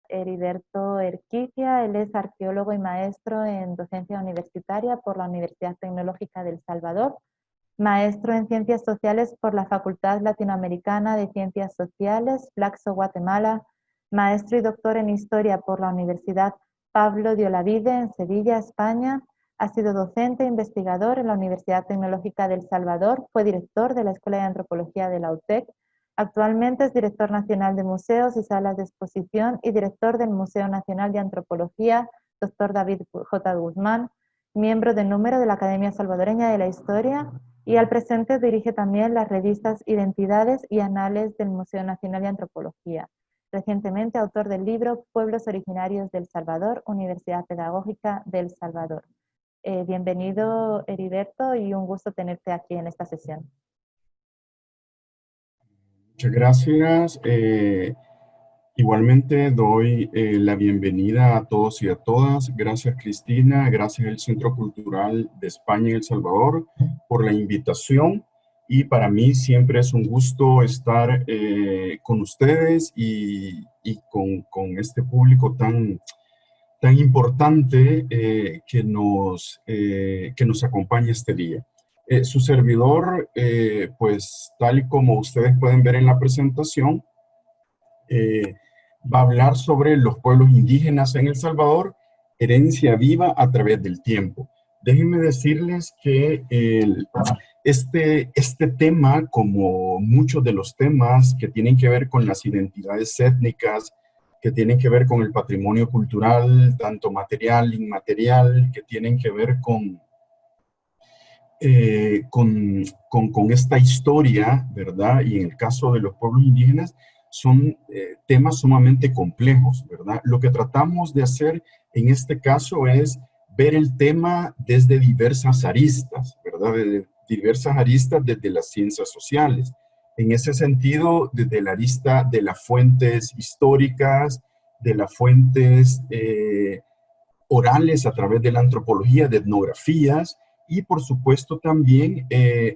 Heriberto Erquicia. Él es arqueólogo y maestro en docencia universitaria por la Universidad Tecnológica de El Salvador, maestro en Ciencias Sociales por la Facultad Latinoamericana de Ciencias Sociales, Flaxo, Guatemala, maestro y doctor en Historia por la Universidad Pablo de Olavide en Sevilla, España. Ha sido docente e investigador en la Universidad Tecnológica de El Salvador, fue director de la Escuela de Antropología de la UTEC. Actualmente es director nacional de museos y salas de exposición y director del Museo Nacional de Antropología, Dr. David J. Guzmán, miembro de número de la Academia Salvadoreña de la Historia, y al presente dirige también las revistas Identidades y Anales del Museo Nacional de Antropología. Recientemente autor del libro Pueblos Originarios del Salvador, Universidad Pedagógica del Salvador. Bienvenido, Heriberto, y un gusto tenerte aquí en esta sesión. Muchas gracias. Igualmente doy la bienvenida a todos y a todas. Gracias, Cristina. Gracias al Centro Cultural de España y El Salvador por la invitación. Y para mí siempre es un gusto estar con ustedes y con este público tan importante que nos acompaña este día. Su servidor, pues tal y como ustedes pueden ver en la presentación, va a hablar sobre los pueblos indígenas en El Salvador, herencia viva a través del tiempo. Déjenme decirles que este tema, como muchos de los temas que tienen que ver con las identidades étnicas, que tienen que ver con el patrimonio cultural, tanto material, inmaterial, que tienen que ver con esta historia, ¿verdad? Y en el caso de los pueblos indígenas, son temas sumamente complejos, ¿verdad? Lo que tratamos de hacer en este caso es ver el tema desde diversas aristas, ¿verdad? Desde diversas aristas desde las ciencias sociales. En ese sentido, desde la arista de las fuentes históricas, de las fuentes orales a través de la antropología, de etnografías, y por supuesto también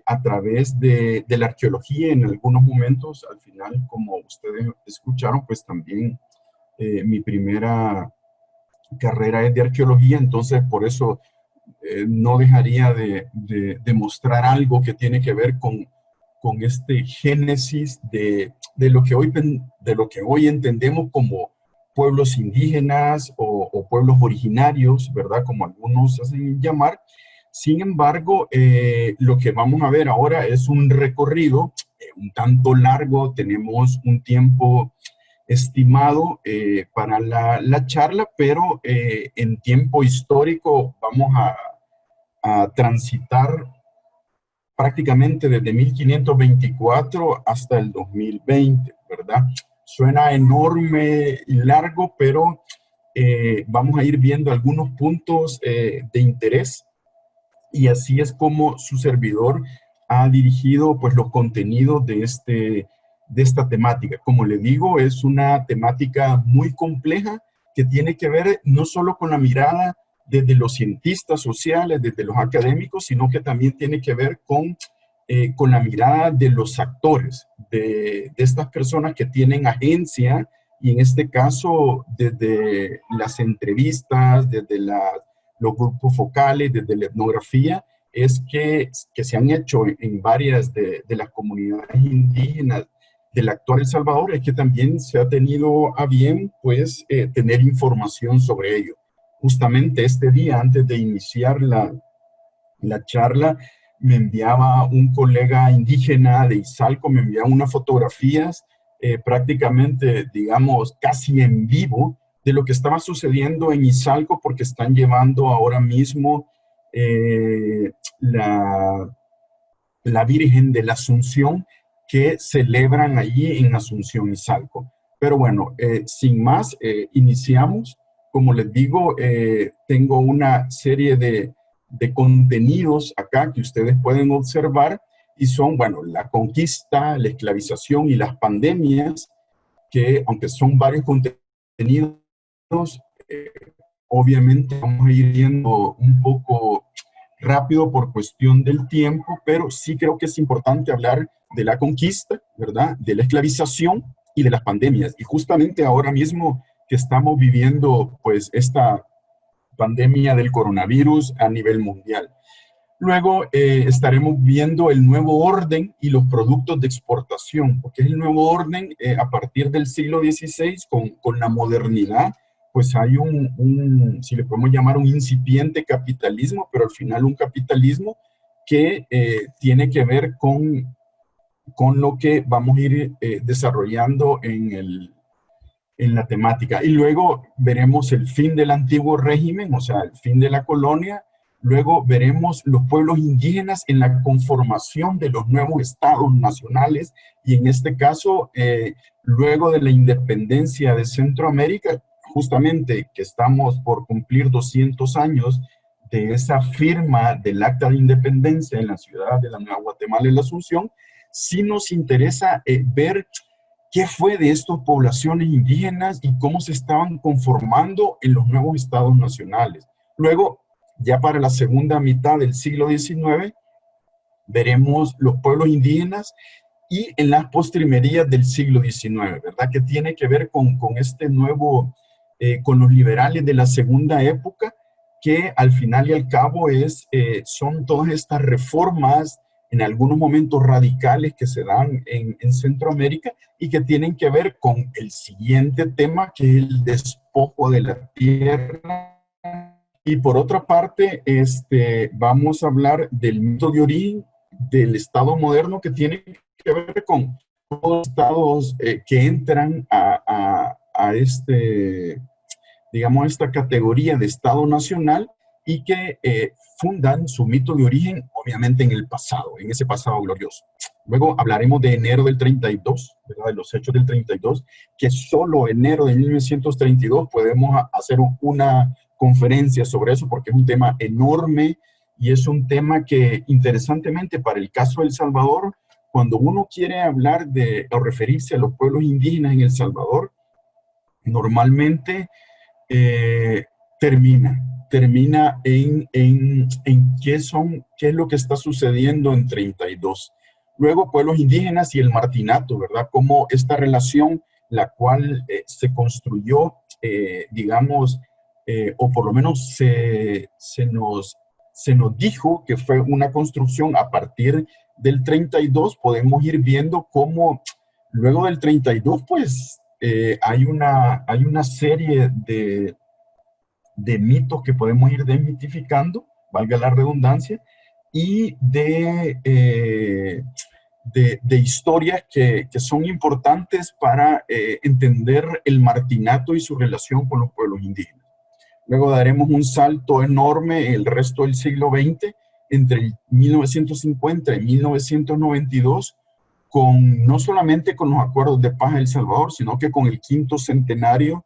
a través de la arqueología en algunos momentos. Al final, como ustedes escucharon, pues también mi primera carrera es de arqueología, entonces por eso no dejaría de mostrar algo que tiene que ver con este génesis de lo que hoy entendemos como pueblos indígenas o pueblos originarios, ¿verdad? Como algunos hacen llamar. Sin embargo, lo que vamos a ver ahora es un recorrido un tanto largo. Tenemos un tiempo estimado para la charla, pero en tiempo histórico vamos a transitar prácticamente desde 1524 hasta el 2020, ¿verdad? Suena enorme y largo, pero vamos a ir viendo algunos puntos de interés, y así es como su servidor ha dirigido pues los contenidos de esta temática. Como le digo, es una temática muy compleja que tiene que ver no solo con la mirada desde los cientistas sociales, desde los académicos, sino que también tiene que ver con la mirada de los actores, de estas personas que tienen agencia, y en este caso desde las entrevistas, desde los grupos focales, desde la etnografía, es que se han hecho en varias de las comunidades indígenas del actual El Salvador, es que también se ha tenido a bien, pues, tener información sobre ello. Justamente este día, antes de iniciar la charla, me enviaba un colega indígena de Izalco, me enviaba unas fotografías prácticamente, digamos, casi en vivo, de lo que estaba sucediendo en Izalco, porque están llevando ahora mismo la Virgen de la Asunción, que celebran allí en Asunción, Izalco. Pero bueno, sin más, iniciamos. Como les digo, tengo una serie de contenidos acá que ustedes pueden observar, y son, bueno, la conquista, la esclavización y las pandemias, que aunque son varios contenidos, obviamente vamos a ir viendo un poco rápido por cuestión del tiempo, pero sí creo que es importante hablar de la conquista, ¿verdad? De la esclavización y de las pandemias. Y justamente ahora mismo que estamos viviendo pues esta pandemia del coronavirus a nivel mundial. Luego estaremos viendo el nuevo orden y los productos de exportación, porque es el nuevo orden a partir del siglo XVI con la modernidad, pues hay si le podemos llamar un incipiente capitalismo, pero al final un capitalismo que tiene que ver con lo que vamos a ir desarrollando en la temática. Y luego veremos el fin del antiguo régimen, o sea, el fin de la colonia. Luego veremos los pueblos indígenas en la conformación de los nuevos estados nacionales y en este caso, luego de la independencia de Centroamérica, justamente que estamos por cumplir 200 años de esa firma del Acta de Independencia en la ciudad de la Nueva Guatemala y la Asunción, sí nos interesa ver qué fue de estas poblaciones indígenas y cómo se estaban conformando en los nuevos estados nacionales. Luego, ya para la segunda mitad del siglo XIX, veremos los pueblos indígenas y en las postrimerías del siglo XIX, ¿verdad? Que tiene que ver con este nuevo, con los liberales de la segunda época, que al final y al cabo son todas estas reformas, en algunos momentos radicales que se dan en Centroamérica y que tienen que ver con el siguiente tema, que es el despojo de la tierra. Y por otra parte, vamos a hablar del mito de origen del Estado moderno que tiene que ver con todos los estados que entran digamos, esta categoría de Estado nacional y que fundan su mito de origen, obviamente, en el pasado, en ese pasado glorioso. Luego hablaremos de enero del 32, ¿verdad? De los hechos del 32, que solo enero de 1932 podemos hacer una conferencia sobre eso, porque es un tema enorme y es un tema que, interesantemente, para el caso de El Salvador, cuando uno quiere hablar o referirse a los pueblos indígenas en El Salvador, normalmente termina en qué es lo que está sucediendo en 32. Luego, pueblos indígenas y el martinato, ¿verdad? Como esta relación, la cual se construyó, digamos, o por lo menos se nos dijo que fue una construcción a partir del 32, podemos ir viendo cómo luego del 32, pues, hay una serie de mitos que podemos ir desmitificando, valga la redundancia, y de historias que son importantes para entender el martinato y su relación con los pueblos indígenas. Luego daremos un salto enorme el resto del siglo XX, entre 1950 y 1992, no solamente con los acuerdos de paz de El Salvador, sino que con el 5º centenario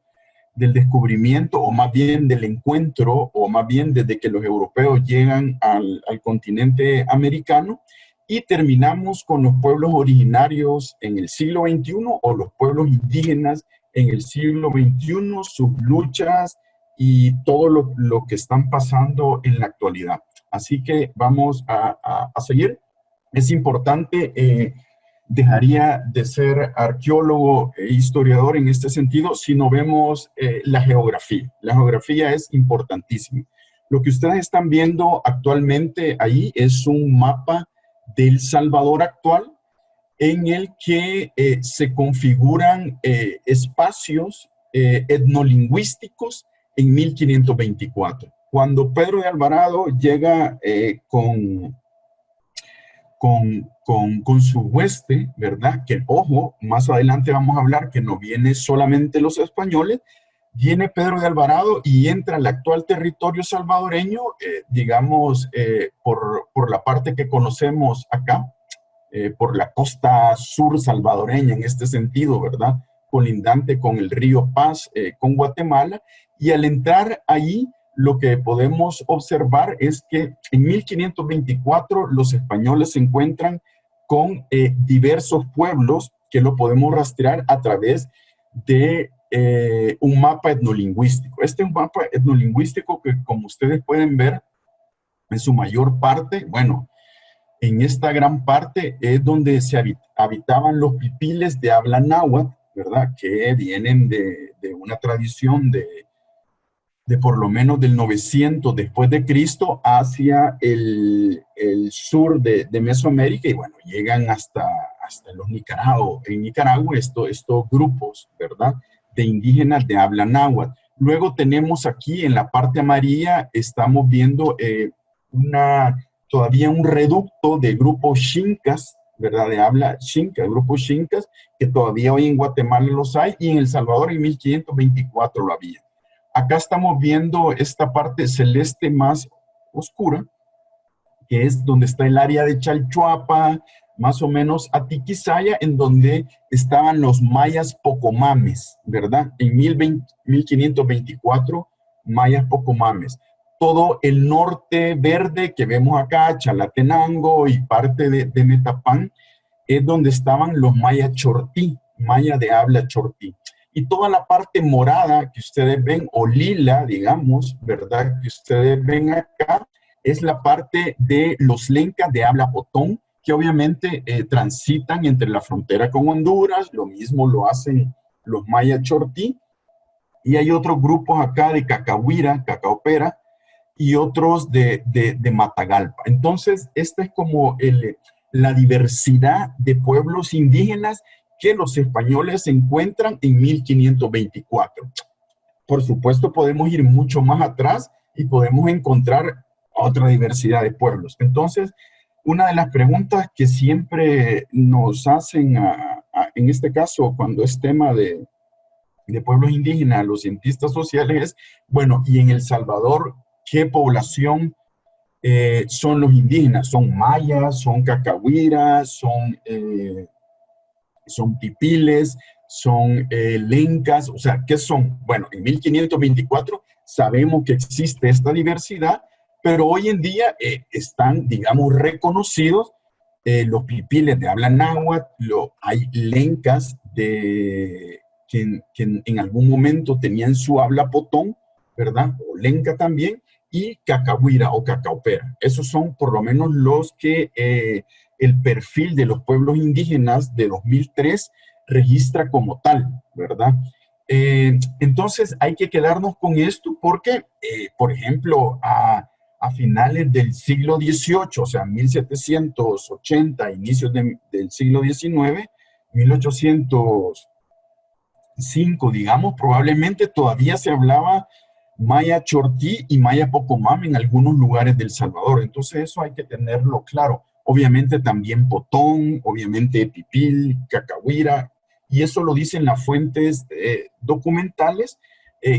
del descubrimiento, o más bien del encuentro, o más bien desde que los europeos llegan al continente americano, y terminamos con los pueblos originarios en el siglo XXI, o los pueblos indígenas en el siglo XXI, sus luchas y todo lo que están pasando en la actualidad. Así que vamos a seguir. Es importante, dejaría de ser arqueólogo e historiador en este sentido si no vemos la geografía. La geografía es importantísima. Lo que ustedes están viendo actualmente ahí es un mapa del Salvador actual en el que se configuran espacios etnolingüísticos en 1524. Cuando Pedro de Alvarado llega con su hueste, ¿verdad? Que, ojo, más adelante vamos a hablar que no viene solamente los españoles, viene Pedro de Alvarado y entra al actual territorio salvadoreño, digamos, por la parte que conocemos acá, por la costa sur salvadoreña en este sentido, ¿verdad? Colindante con el río Paz, con Guatemala, y al entrar ahí, lo que podemos observar es que en 1524 los españoles se encuentran con diversos pueblos que lo podemos rastrear a través de un mapa etnolingüístico. Este es un mapa etnolingüístico que, como ustedes pueden ver, en su mayor parte, bueno, en esta gran parte es donde se habitaban los pipiles de habla náhuatl, ¿verdad? Que vienen de una tradición de por lo menos del 900 después de Cristo hacia el sur de Mesoamérica y bueno, llegan hasta los Nicaragua. En Nicaragua estos grupos, ¿verdad? De indígenas de habla náhuatl. Luego tenemos aquí en la parte amarilla, estamos viendo todavía un reducto de grupos xincas, ¿verdad? De habla xinca, grupos xincas, que todavía hoy en Guatemala los hay y en El Salvador en 1524 lo había. Acá estamos viendo esta parte celeste más oscura, que es donde está el área de Chalchuapa, más o menos Atiquizaya, en donde estaban los mayas pocomames, ¿verdad? En 1524, mayas pocomames. Todo el norte verde que vemos acá, Chalatenango y parte de Metapán, es donde estaban los mayas chortí, maya de habla chortí. Y toda la parte morada que ustedes ven, o lila, digamos, ¿verdad? Que ustedes ven acá, es la parte de los lencas de habla potón, que obviamente transitan entre la frontera con Honduras, lo mismo lo hacen los mayas chortí, y hay otros grupos acá de cacahuira, cacaopera, y otros de Matagalpa. Entonces, esta es como la diversidad de pueblos indígenas que los españoles encuentran en 1524. Por supuesto, podemos ir mucho más atrás y podemos encontrar otra diversidad de pueblos. Entonces, una de las preguntas que siempre nos hacen, en este caso, cuando es tema de pueblos indígenas, los cientistas sociales, es, bueno, y en El Salvador, ¿qué población son los indígenas? ¿Son mayas? ¿Son cacahuiras? ¿Son pipiles? ¿Son lencas? O sea, ¿qué son? Bueno, en 1524 sabemos que existe esta diversidad, pero hoy en día están, digamos, reconocidos los pipiles de habla náhuatl, hay lencas que en algún momento tenían su habla potón, ¿verdad? O lenca también, y cacahuira o cacaopera. Esos son por lo menos los que el perfil de los pueblos indígenas de 2003 registra como tal, ¿verdad? Entonces hay que quedarnos con esto porque, por ejemplo, a finales del siglo XVIII, o sea, 1780, inicios del siglo XIX, 1805, digamos, probablemente todavía se hablaba maya chortí y maya pocomam en algunos lugares del Salvador. Entonces eso hay que tenerlo claro. Obviamente también potón, obviamente pipil, cacahuira, y eso lo dicen las fuentes documentales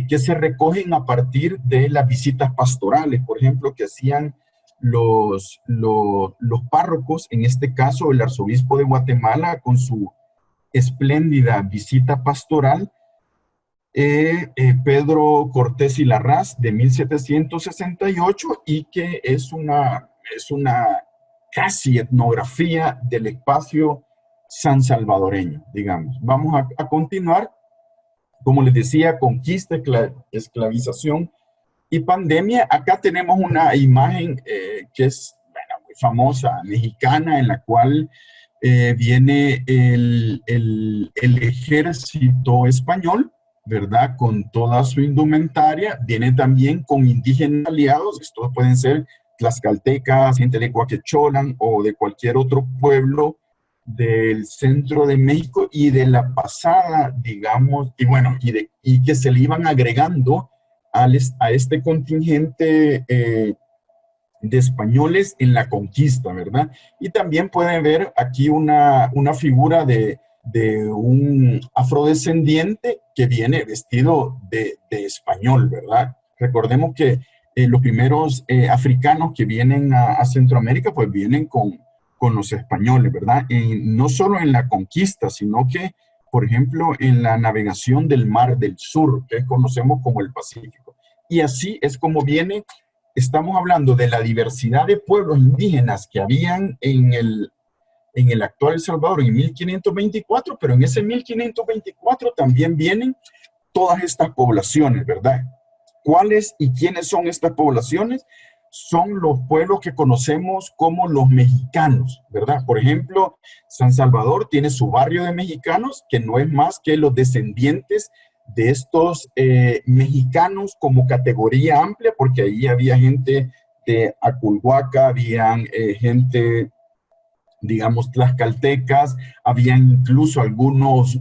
que se recogen a partir de las visitas pastorales, por ejemplo, que hacían los párrocos, en este caso el arzobispo de Guatemala con su espléndida visita pastoral, Pedro Cortés y Larraz de 1768 y que es una casi etnografía del espacio san salvadoreño, digamos. Vamos a continuar, como les decía, conquista, esclavización y pandemia. Acá tenemos una imagen que es muy famosa, mexicana, en la cual viene el ejército español, ¿verdad? Con toda su indumentaria, viene también con indígenas aliados, estos pueden ser tlaxcaltecas, gente de Coaquecholan o de cualquier otro pueblo del centro de México y de la pasada, digamos, y bueno, y que se le iban agregando a este contingente de españoles en la conquista, ¿verdad? Y también pueden ver aquí una figura de un afrodescendiente que viene vestido de español, ¿verdad? Recordemos que los primeros africanos que vienen a Centroamérica, pues vienen con los españoles, ¿verdad? No solo en la conquista, sino que, por ejemplo, en la navegación del Mar del Sur, que conocemos como el Pacífico. Y así es como viene. Estamos hablando de la diversidad de pueblos indígenas que habían en el actual El Salvador en 1524, pero en ese 1524 también vienen todas estas poblaciones, ¿verdad? ¿Cuáles y quiénes son estas poblaciones? son los pueblos que conocemos como los mexicanos, ¿verdad? Por ejemplo, San Salvador tiene su barrio de mexicanos, que no es más que los descendientes de estos mexicanos como categoría amplia, porque ahí había gente de Aculhuaca, habían gente, digamos, tlaxcaltecas, habían incluso algunos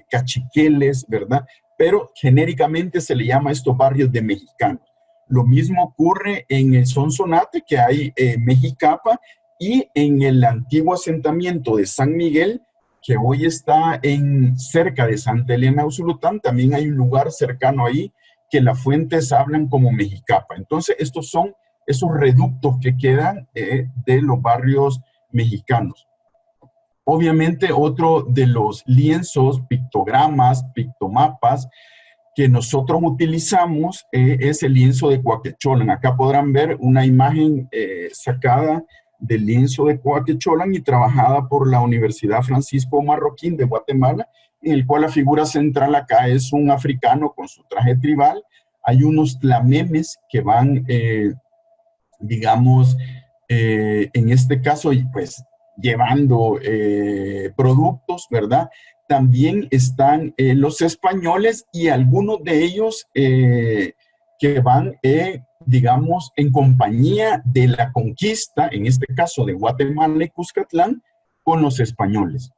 cachiqueles, ¿verdad? Pero genéricamente se le llama a estos barrios de mexicanos. Lo mismo ocurre en el Sonsonate, que hay Mexicapa, y en el antiguo asentamiento de San Miguel, que hoy está cerca de Santa Elena Usulután, también hay un lugar cercano ahí que las fuentes hablan como Mexicapa. Entonces, estos son esos reductos que quedan de los barrios mexicanos. Obviamente, otro de los lienzos, pictogramas, pictomapas que nosotros utilizamos es el lienzo de Cuaquecholan. Acá podrán ver una imagen sacada del lienzo de Cuaquecholan y trabajada por la Universidad Francisco Marroquín de Guatemala, en el cual la figura central acá es un africano con su traje tribal. Hay unos tlamemes que van, digamos, en este caso, pues, llevando productos, ¿verdad? También están los españoles y algunos de ellos que van, digamos, en compañía de la conquista, en este caso de Guatemala y Cuscatlán, con los españoles.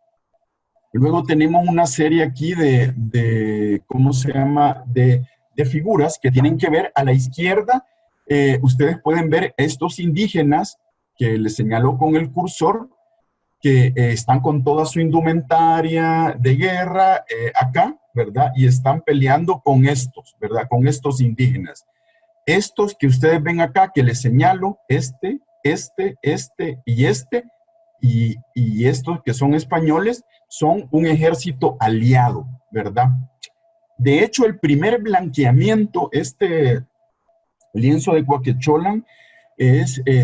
Luego tenemos una serie aquí ¿cómo se llama?, de figuras que tienen que ver a la izquierda. Ustedes pueden ver estos indígenas que les señaló con el cursor, que están con toda su indumentaria de guerra acá, ¿verdad? Y están peleando con estos, ¿verdad? Con estos indígenas. Estos que ustedes ven acá, que les señalo, este y estos que son españoles, son un ejército aliado, ¿verdad? De hecho, el primer blanqueamiento, este lienzo de Cuaquecholan,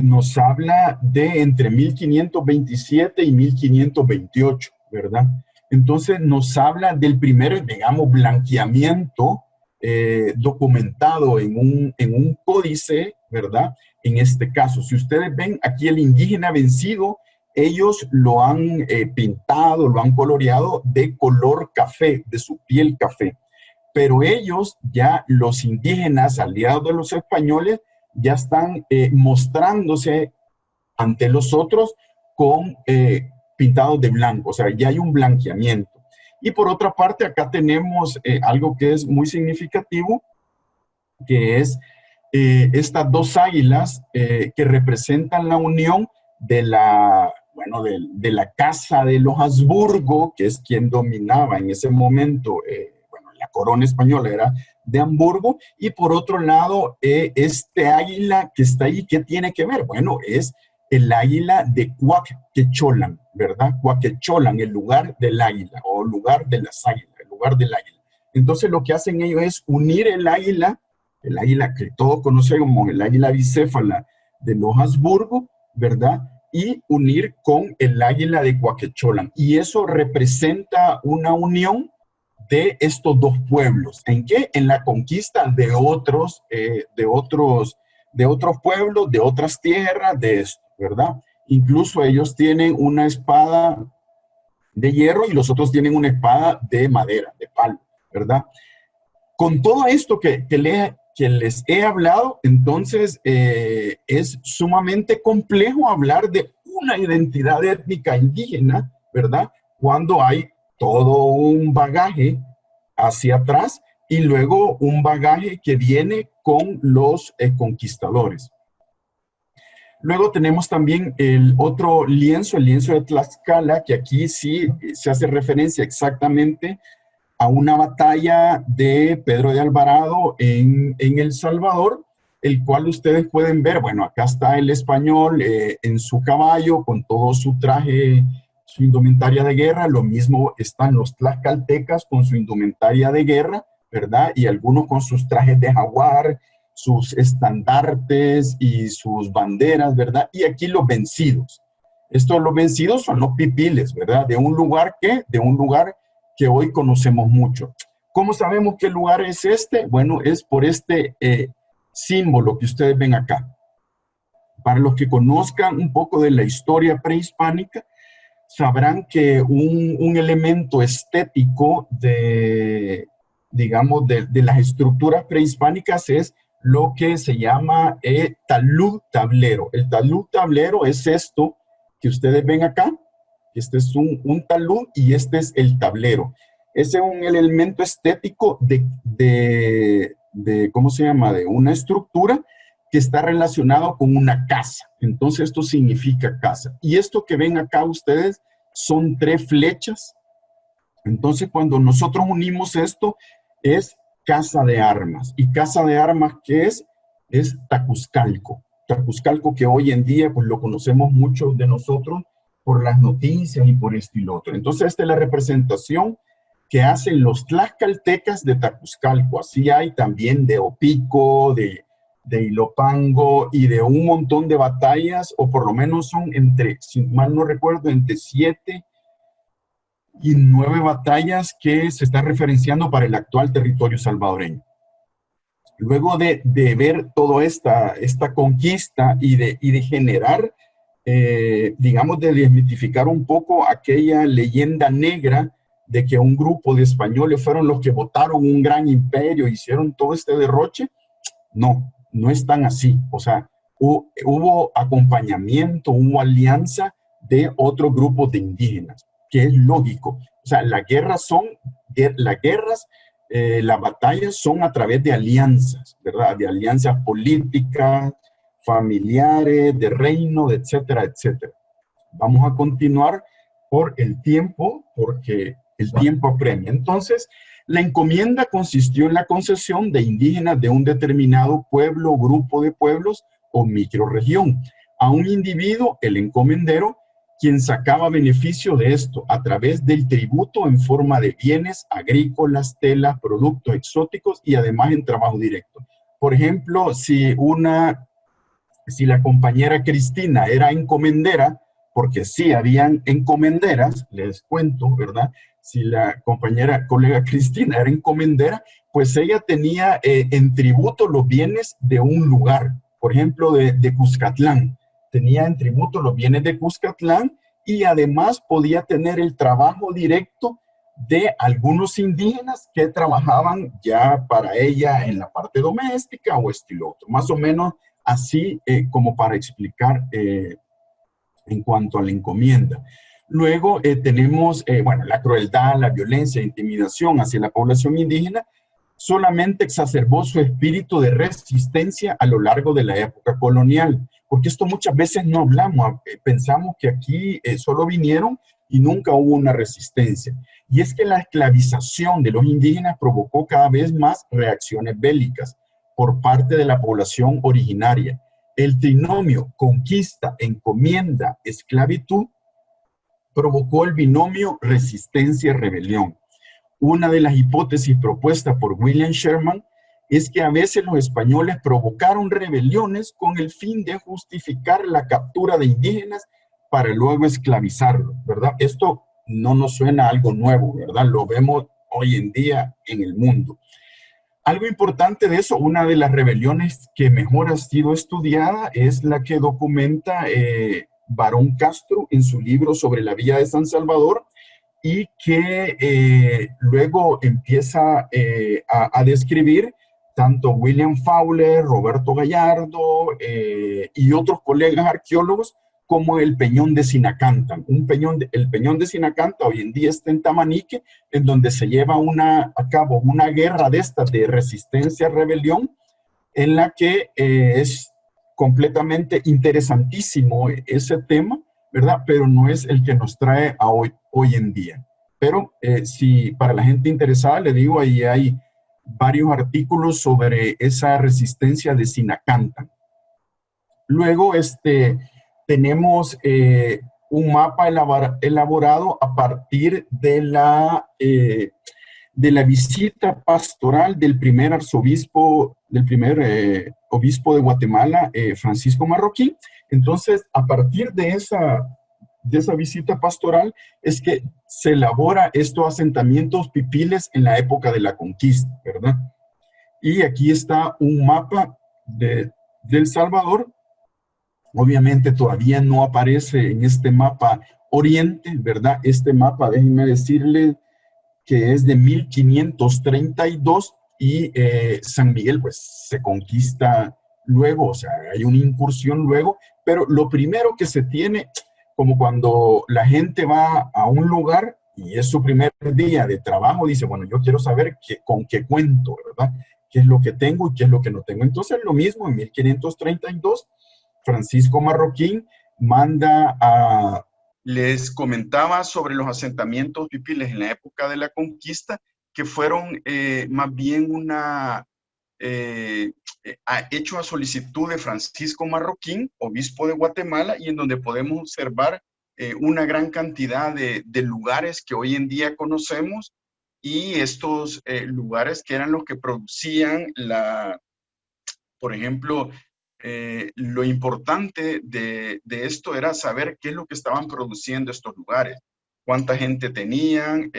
nos habla de entre 1527 y 1528, ¿verdad? Entonces nos habla del primer, digamos, blanqueamiento documentado en un códice, ¿verdad? En este caso, si ustedes ven aquí el indígena vencido, ellos lo han pintado, lo han coloreado de color café, de su piel café. Pero ellos, ya los indígenas aliados de los españoles, ya están mostrándose ante los otros con pintados de blanco, o sea, ya hay un blanqueamiento. Y por otra parte, acá tenemos algo que es muy significativo, que es estas dos águilas que representan la unión de la, bueno, de la casa de los Habsburgo, que es quien dominaba en ese momento, la corona española era de Hamburgo, y por otro lado, este águila que está ahí, ¿qué tiene que ver? Bueno, es el águila de Cuaquecholan, ¿verdad? Cuaquecholan, el lugar del águila, o lugar de las águilas, el lugar del águila. Entonces lo que hacen ellos es unir el águila que todos conocemos como el águila bicéfala de los Habsburgo, ¿verdad? Y unir con el águila de Cuaquecholan. Y eso representa una unión de estos dos pueblos. ¿En qué? En la conquista de otros pueblos, de otras tierras, de esto, ¿verdad? Incluso ellos tienen una espada de hierro y los otros tienen una espada de madera, de palo, ¿verdad? Con todo esto que les he hablado, entonces es sumamente complejo hablar de una identidad étnica indígena, ¿verdad? Cuando hay todo un bagaje hacia atrás y luego un bagaje que viene con los conquistadores. Luego tenemos también el otro lienzo, el lienzo de Tlaxcala, que aquí sí se hace referencia exactamente a una batalla de Pedro de Alvarado en El Salvador, el cual ustedes pueden ver, bueno, acá está el español en su caballo con todo su traje, su indumentaria de guerra. Lo mismo están los tlaxcaltecas con su indumentaria de guerra, ¿verdad? Y algunos con sus trajes de jaguar, sus estandartes y sus banderas, ¿verdad? Y aquí los vencidos. Los vencidos son los pipiles, ¿verdad? De un lugar que hoy conocemos mucho. ¿Cómo sabemos qué lugar es este? Bueno, es por este símbolo que ustedes ven acá. Para los que conozcan un poco de la historia prehispánica, sabrán que un elemento estético digamos, de las estructuras prehispánicas es lo que se llama talud tablero. El talud tablero es esto que ustedes ven acá. Este es un talud y este es el tablero. Ese es un elemento estético ¿cómo se llama? De una estructura que está relacionado con una casa. Entonces esto significa casa. Y esto que ven acá ustedes son 3 flechas. Entonces cuando nosotros unimos esto es casa de armas. ¿Y casa de armas qué es? Es Tacuzcalco. Tacuzcalco que hoy en día pues lo conocemos muchos de nosotros por las noticias y por esto y lo otro. Entonces esta es la representación que hacen los tlaxcaltecas de Tacuzcalco. Así hay también de Opico, de Ilopango y de un montón de batallas, o por lo menos son si mal no recuerdo, entre 7 y 9 batallas que se están referenciando para el actual territorio salvadoreño. Luego de ver toda esta conquista y de generar, digamos, de desmitificar un poco aquella leyenda negra de que un grupo de españoles fueron los que botaron un gran imperio, hicieron todo este derroche, no es tan así. O sea, hubo acompañamiento, hubo alianza de otros grupos de indígenas, que es lógico. O sea, las guerras, las batallas son a través de alianzas, ¿verdad? De alianzas políticas, familiares, de reino, etcétera, etcétera. Vamos a continuar por el tiempo, porque el tiempo apremia. Entonces, la encomienda consistió en la concesión de indígenas de un determinado pueblo, grupo de pueblos o microrregión a un individuo, el encomendero, quien sacaba beneficio de esto a través del tributo en forma de bienes agrícolas, telas, productos exóticos y además en trabajo directo. Por ejemplo, si la compañera Cristina era encomendera, porque sí habían encomenderas, les cuento, ¿verdad? Si la colega Cristina era encomendera, pues ella tenía en tributo los bienes de un lugar, por ejemplo, de Cuscatlán. Tenía en tributo los bienes de Cuscatlán y además podía tener el trabajo directo de algunos indígenas que trabajaban ya para ella en la parte doméstica o estilo otro. Más o menos así como para explicar en cuanto a la encomienda. Luego tenemos, la crueldad, la violencia, intimidación hacia la población indígena solamente exacerbó su espíritu de resistencia a lo largo de la época colonial. Porque esto muchas veces no hablamos, pensamos que aquí solo vinieron y nunca hubo una resistencia. Y es que la esclavización de los indígenas provocó cada vez más reacciones bélicas por parte de la población originaria. El trinomio conquista, encomienda, esclavitud provocó el binomio resistencia-rebelión. Una de las hipótesis propuestas por William Sherman es que a veces los españoles provocaron rebeliones con el fin de justificar la captura de indígenas para luego esclavizarlos, ¿verdad? Esto no nos suena a algo nuevo, ¿verdad? Lo vemos hoy en día en el mundo. Algo importante de eso, una de las rebeliones que mejor ha sido estudiada es la que documenta Barón Castro en su libro sobre la Villa de San Salvador, y que luego empieza a describir tanto William Fowler, Roberto Gallardo y otros colegas arqueólogos como el Peñón de Sinacanta. El Peñón de Sinacanta hoy en día está en Tamanique, en donde se lleva a cabo una guerra de estas de resistencia-rebelión, en la que es completamente interesantísimo ese tema, ¿verdad? Pero no es el que nos trae a hoy en día. Pero si para la gente interesada, le digo, ahí hay varios artículos sobre esa resistencia de Sinacanta. Luego tenemos un mapa elaborado a partir de la visita pastoral del primer obispo de Guatemala, Francisco Marroquín. Entonces, a partir de esa visita pastoral es que se elabora estos asentamientos pipiles en la época de la conquista, ¿verdad? Y aquí está un mapa de, de El Salvador. Obviamente todavía no aparece en este mapa Oriente, ¿verdad? Este mapa, déjenme decirle, que es de 1532 y San Miguel pues se conquista luego, o sea, hay una incursión luego, pero lo primero que se tiene, como cuando la gente va a un lugar y es su primer día de trabajo, dice, bueno, yo quiero saber con qué cuento, ¿verdad? ¿Qué es lo que tengo y qué es lo que no tengo? Entonces, lo mismo, en 1532, Francisco Marroquín manda a... Les comentaba sobre los asentamientos pipiles en la época de la conquista, que fueron más bien hecho a solicitud de Francisco Marroquín, obispo de Guatemala, y en donde podemos observar una gran cantidad de lugares que hoy en día conocemos, y estos lugares que eran los que producían por ejemplo, lo importante de esto era saber qué es lo que estaban produciendo estos lugares, cuánta gente tenían,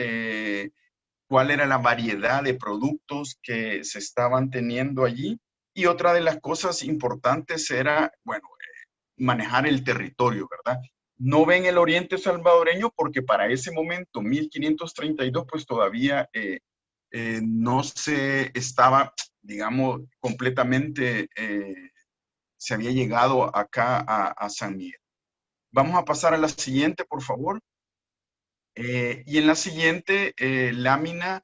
cuál era la variedad de productos que se estaban teniendo allí. Y otra de las cosas importantes era, bueno, manejar el territorio, ¿verdad? No ven el oriente salvadoreño porque para ese momento, 1532, pues todavía no se estaba, digamos, completamente, se había llegado acá a San Miguel. Vamos a pasar a la siguiente, por favor. Y en la siguiente lámina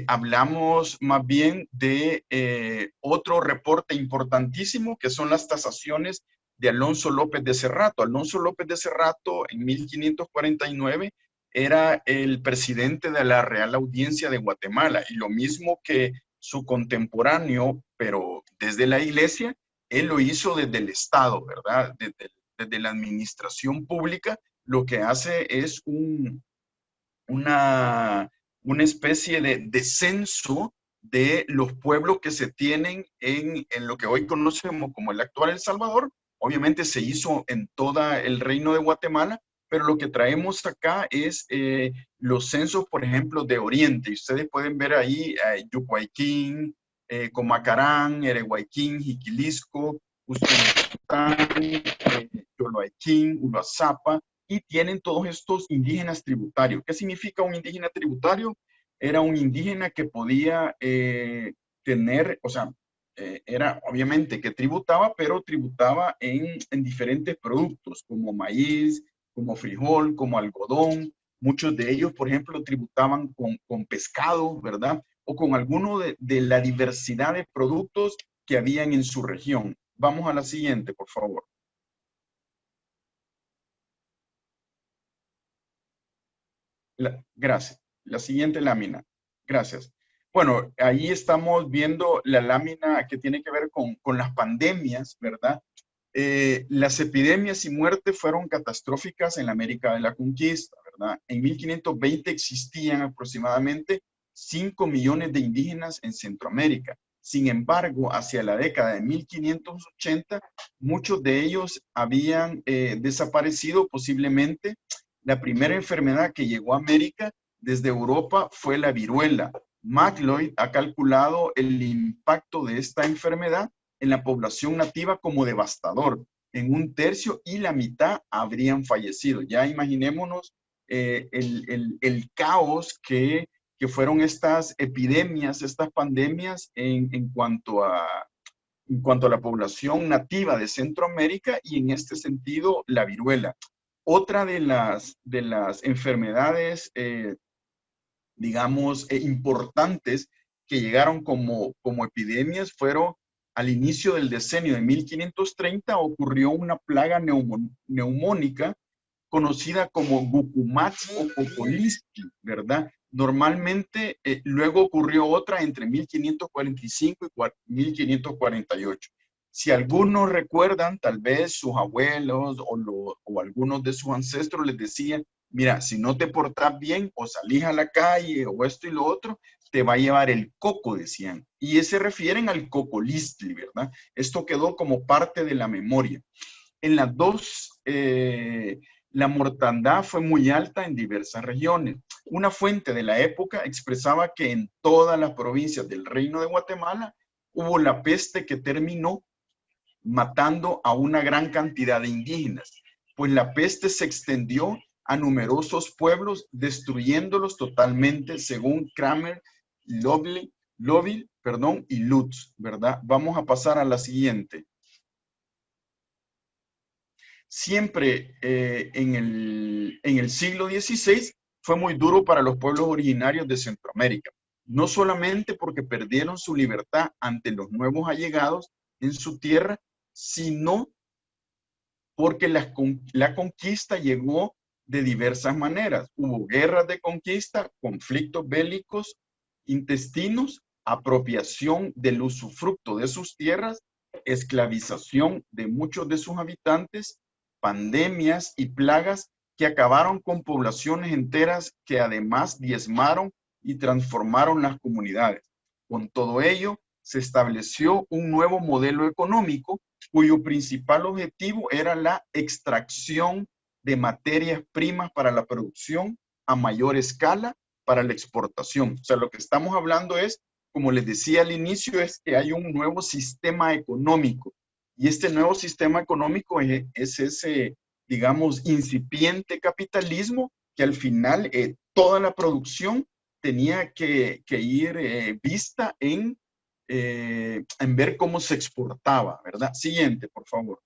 hablamos más bien de otro reporte importantísimo, que son las tasaciones de Alonso López de Cerrato. Alonso López de Cerrato, en 1549, era el presidente de la Real Audiencia de Guatemala, y lo mismo que su contemporáneo, pero desde la iglesia, él lo hizo desde el Estado, ¿verdad? Desde la administración pública, lo que hace es una, una especie de censo de los pueblos que se tienen en lo que hoy conocemos como el actual El Salvador. Obviamente se hizo en todo el reino de Guatemala, pero lo que traemos acá es los censos, por ejemplo, de Oriente. Y ustedes pueden ver ahí Yucuayquín, Comacarán, Ereguayquín, Jiquilisco, Usulután, Yoloayquín, Uruazapa, y tienen todos estos indígenas tributarios. ¿Qué significa un indígena tributario? Era un indígena que podía tener, o sea, era obviamente que tributaba, pero tributaba en diferentes productos, como maíz, como frijol, como algodón. Muchos de ellos, por ejemplo, tributaban con pescado, ¿verdad? O con alguno de la diversidad de productos que habían en su región. Vamos a la siguiente, por favor. Gracias. La siguiente lámina. Gracias. Bueno, ahí estamos viendo la lámina que tiene que ver con las pandemias, ¿verdad? Las epidemias y muertes fueron catastróficas en la América de la Conquista, ¿verdad? En 1520 existían aproximadamente 5 millones de indígenas en Centroamérica. Sin embargo, hacia la década de 1580, muchos de ellos habían desaparecido. Posiblemente la primera enfermedad que llegó a América desde Europa fue la viruela. McLeod ha calculado el impacto de esta enfermedad en la población nativa como devastador. En un tercio y la mitad habrían fallecido. Ya imaginémonos el caos que fueron estas epidemias, estas pandemias en cuanto a la población nativa de Centroamérica, y en este sentido la viruela. Otra de las enfermedades, digamos, importantes que llegaron como epidemias fueron al inicio del decenio de 1530, ocurrió una plaga neumónica conocida como Gucumatz o Cocolistli, ¿verdad? Normalmente, luego ocurrió otra entre 1545 y 1548. Si algunos recuerdan, tal vez sus abuelos o algunos de sus ancestros les decían, mira, si no te portas bien o salís a la calle o esto y lo otro, te va a llevar el coco, decían. Y se refieren al cocolistli, ¿verdad? Esto quedó como parte de la memoria. En las dos, la mortandad fue muy alta en diversas regiones. Una fuente de la época expresaba que en todas las provincias del Reino de Guatemala hubo la peste que terminó matando a una gran cantidad de indígenas, pues la peste se extendió a numerosos pueblos, destruyéndolos totalmente, según Kramer, Lovell, y Lutz, ¿verdad? Vamos a pasar a la siguiente. Siempre en el siglo XVI fue muy duro para los pueblos originarios de Centroamérica, no solamente porque perdieron su libertad ante los nuevos allegados en su tierra, sino porque la conquista llegó de diversas maneras. Hubo guerras de conquista, conflictos bélicos intestinos, apropiación del usufructo de sus tierras, esclavización de muchos de sus habitantes, pandemias y plagas que acabaron con poblaciones enteras que además diezmaron y transformaron las comunidades. Con todo ello, se estableció un nuevo modelo económico cuyo principal objetivo era la extracción de materias primas para la producción a mayor escala para la exportación. O sea, lo que estamos hablando es, como les decía al inicio, es que hay un nuevo sistema económico. Y este nuevo sistema económico es ese, digamos, incipiente capitalismo que al final toda la producción tenía que ir vista en ver cómo se exportaba, ¿verdad? Siguiente, por favor.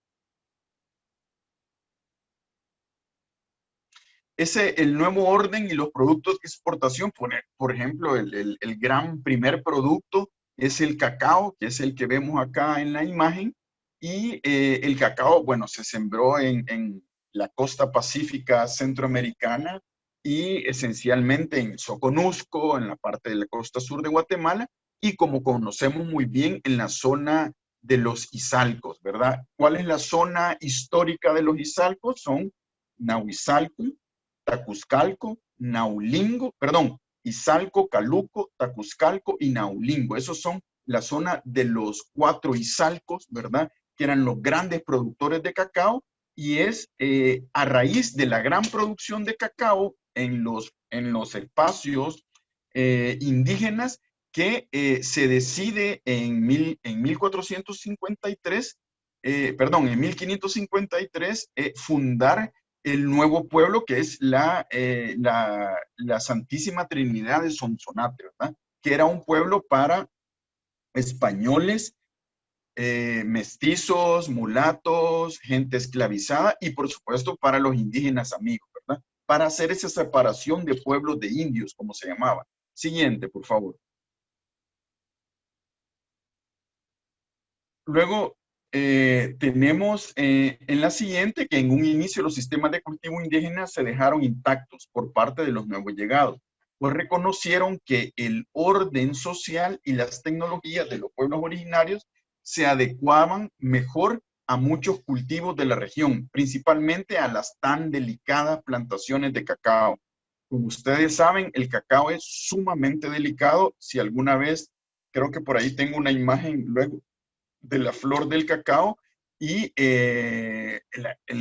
El nuevo orden y los productos de exportación, por ejemplo, el gran primer producto es el cacao, que es el que vemos acá en la imagen, y el cacao, bueno, se sembró en la costa pacífica centroamericana y esencialmente en Soconusco, en la parte de la costa sur de Guatemala, y como conocemos muy bien, en la zona de los Izalcos, ¿verdad? ¿Cuál es la zona histórica de los Izalcos? Son Nahuizalco, Tacuzcalco, Naulingo, perdón, Izalco, Caluco, Tacuzcalco y Naulingo. Esos son la zona de los 4 Izalcos, ¿verdad? Que eran los grandes productores de cacao, y es a raíz de la gran producción de cacao en los espacios indígenas que se decide en 1453, en 1553, fundar el nuevo pueblo que es la Santísima Trinidad de Sonsonate, ¿verdad? Que era un pueblo para españoles, mestizos, mulatos, gente esclavizada y por supuesto para los indígenas amigos, ¿verdad? Para hacer esa separación de pueblos de indios, como se llamaba. Siguiente, por favor. Luego tenemos en la siguiente que en un inicio los sistemas de cultivo indígenas se dejaron intactos por parte de los nuevos llegados, pues reconocieron que el orden social y las tecnologías de los pueblos originarios se adecuaban mejor a muchos cultivos de la región, principalmente a las tan delicadas plantaciones de cacao. Como ustedes saben, el cacao es sumamente delicado. Si alguna vez, creo que por ahí tengo una imagen luego de la flor del cacao, y el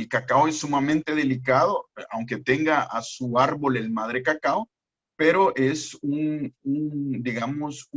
cacao es sumamente delicado, aunque tenga a su árbol el madre cacao, pero es digamos,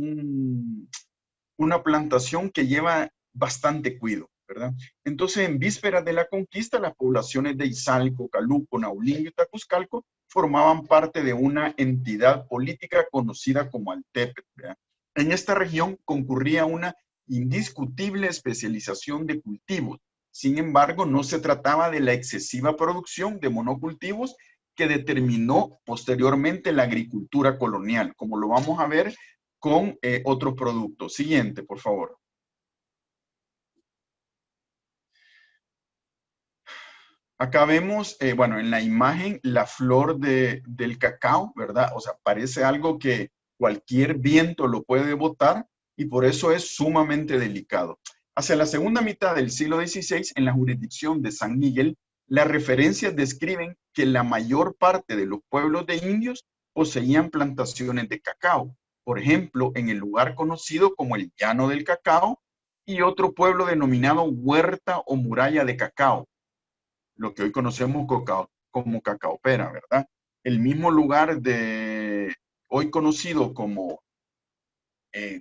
una plantación que lleva bastante cuidado, ¿verdad? Entonces, en vísperas de la conquista, las poblaciones de Izalco, Caluco, Naulingo y Tacuzcalco formaban parte de una entidad política conocida como Altepetl, ¿verdad? En esta región concurría una indiscutible especialización de cultivos. Sin embargo, no se trataba de la excesiva producción de monocultivos que determinó posteriormente la agricultura colonial, como lo vamos a ver con otros productos. Siguiente, por favor. Acá vemos, bueno, en la imagen, la flor del cacao, ¿verdad? O sea, parece algo que cualquier viento lo puede botar y por eso es sumamente delicado. Hacia la segunda mitad del siglo XVI, en la jurisdicción de San Miguel, las referencias describen que la mayor parte de los pueblos de indios poseían plantaciones de cacao. Por ejemplo, en el lugar conocido como el Llano del Cacao y otro pueblo denominado Huerta o Muralla de Cacao, lo que hoy conocemos como Cacaopera, ¿verdad? El mismo lugar hoy conocido como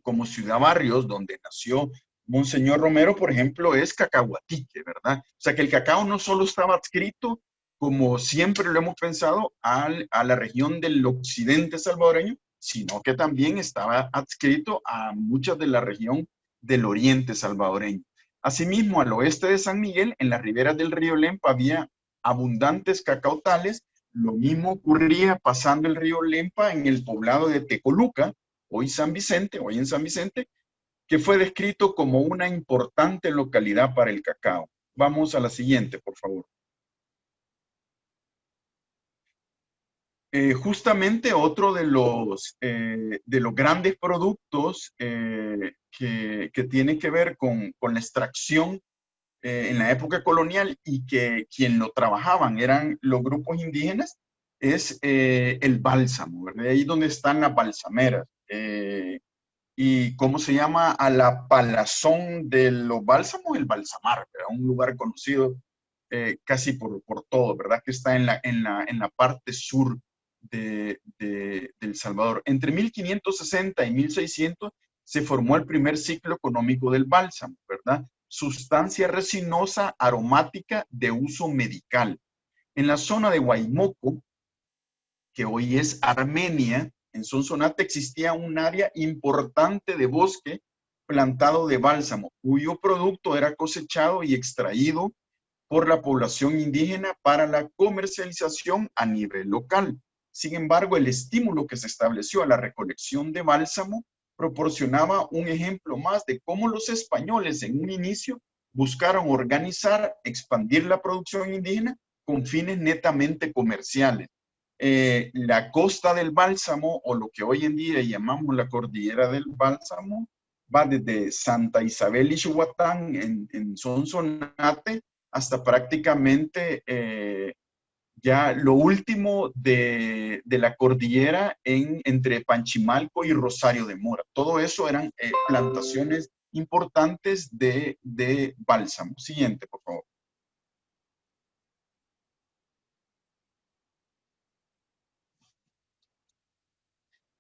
como Ciudad Barrios, donde nació Monseñor Romero, por ejemplo, es Cacahuatique, ¿verdad? O sea que el cacao no solo estaba adscrito, como siempre lo hemos pensado, a la región del occidente salvadoreño, sino que también estaba adscrito a muchas de la región del oriente salvadoreño. Asimismo, al oeste de San Miguel, en las riberas del río Lempa, había abundantes cacautales. Lo mismo ocurría pasando el río Lempa en el poblado de Tecoluca, hoy en San Vicente, que fue descrito como una importante localidad para el cacao. Vamos a la siguiente, por favor. Justamente otro de los grandes productos que tiene que ver con la extracción en la época colonial y que quien lo trabajaban eran los grupos indígenas, es el bálsamo, ¿verdad? Ahí donde están las balsameras. ¿Y cómo se llama a la palazón de los bálsamos? El Balsamar, ¿verdad? Un lugar conocido casi por todo, ¿verdad? Que está en la parte sur de El Salvador. Entre 1560 y 1600 se formó el primer ciclo económico del bálsamo, ¿verdad? Sustancia resinosa aromática de uso medical. En la zona de Guaymoco, que hoy es Armenia, en Sonsonate existía un área importante de bosque plantado de bálsamo, cuyo producto era cosechado y extraído por la población indígena para la comercialización a nivel local. Sin embargo, el estímulo que se estableció a la recolección de bálsamo proporcionaba un ejemplo más de cómo los españoles en un inicio buscaron organizar, expandir la producción indígena con fines netamente comerciales. La costa del bálsamo, o lo que hoy en día llamamos la cordillera del bálsamo, va desde Santa Isabel y Chihuatán en Sonsonate hasta prácticamente ya lo último de la cordillera entre Panchimalco y Rosario de Mora. Todo eso eran plantaciones importantes de bálsamo. Siguiente, por favor.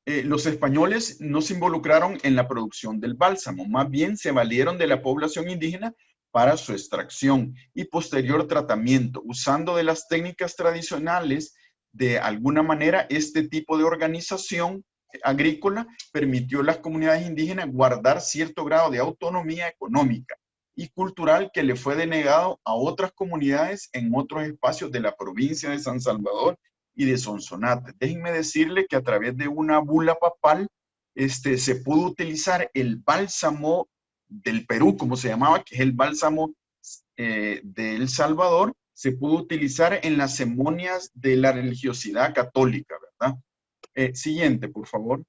Los españoles no se involucraron en la producción del bálsamo, más bien se valieron de la población indígena para su extracción y posterior tratamiento. Usando de las técnicas tradicionales, de alguna manera, este tipo de organización agrícola permitió a las comunidades indígenas guardar cierto grado de autonomía económica y cultural que le fue denegado a otras comunidades en otros espacios de la provincia de San Salvador y de Sonsonate. Déjenme decirle que a través de una bula papal se pudo utilizar el bálsamo del Perú, como se llamaba, que es el bálsamo de El Salvador, se pudo utilizar en las ceremonias de la religiosidad católica, ¿verdad? Siguiente, por favor.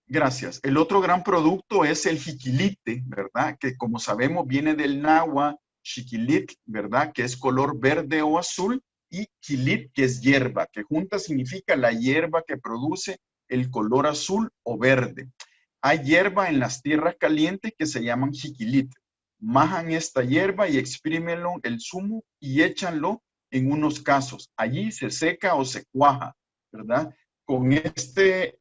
Gracias. El otro gran producto es el jiquilite, ¿verdad? Que como sabemos viene del náhuatl xiquilit, ¿verdad? Que es color verde o azul, y quilit, que es hierba, que junta significa la hierba que produce el color azul o verde. Hay hierba en las tierras calientes que se llaman jiquilite. Majan esta hierba y exprímenlo el zumo y échanlo en unos casos. Allí se seca o se cuaja, ¿verdad? Con este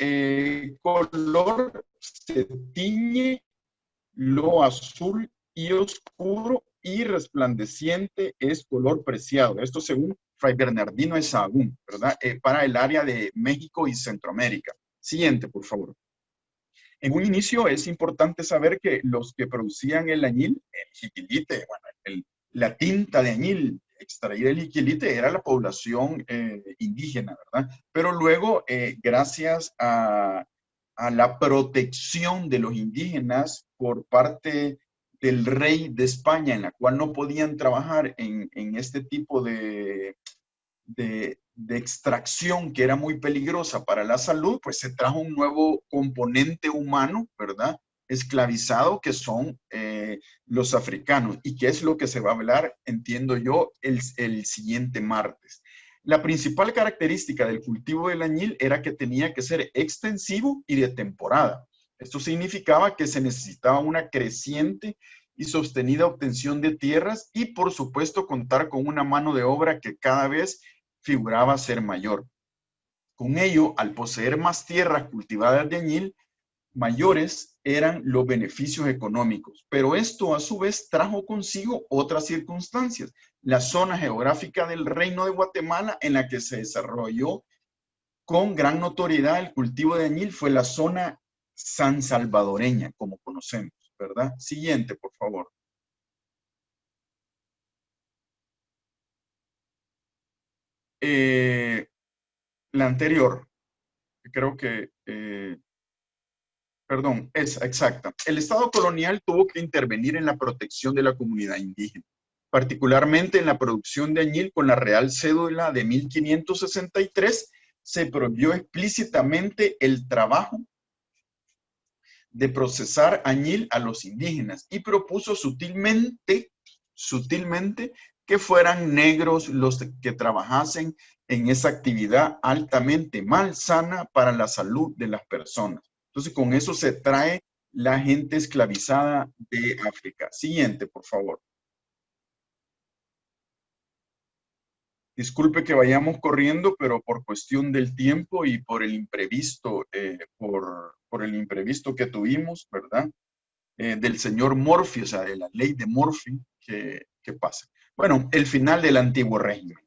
color se tiñe lo azul y oscuro y resplandeciente es color preciado. Esto según Fray Bernardino de Sahagún, ¿verdad? Para el área de México y Centroamérica. Siguiente, por favor. En un inicio es importante saber que los que producían el añil, el jiquilite, bueno, la tinta de añil extraída del jiquilite era la población indígena, ¿verdad? Pero luego, gracias a la protección de los indígenas por parte del rey de España, en la cual no podían trabajar en este tipo de extracción que era muy peligrosa para la salud, pues se trajo un nuevo componente humano, ¿verdad? Esclavizado, que son los africanos. ¿Y qué es lo que se va a hablar, entiendo yo, el siguiente martes? La principal característica del cultivo del añil era que tenía que ser extensivo y de temporada. Esto significaba que se necesitaba una creciente y sostenida obtención de tierras y, por supuesto, contar con una mano de obra que cada vez figuraba ser mayor. Con ello, al poseer más tierras cultivadas de añil, mayores eran los beneficios económicos. Pero esto a su vez trajo consigo otras circunstancias. La zona geográfica del Reino de Guatemala en la que se desarrolló con gran notoriedad el cultivo de añil fue la zona san salvadoreña, como conocemos, ¿verdad? Siguiente, por favor. La anterior, creo que, perdón, es exacta. El Estado colonial tuvo que intervenir en la protección de la comunidad indígena, particularmente en la producción de añil. Con la Real Cédula de 1563 se prohibió explícitamente el trabajo de procesar añil a los indígenas y propuso sutilmente que fueran negros los que trabajasen en esa actividad altamente malsana para la salud de las personas. Entonces, con eso se trae la gente esclavizada de África. Siguiente, por favor. Disculpe que vayamos corriendo, pero por cuestión del tiempo y por el imprevisto, por el imprevisto que tuvimos, ¿verdad? Del señor Murphy, o sea, de la ley de Murphy que pasa. Bueno, el final del antiguo régimen.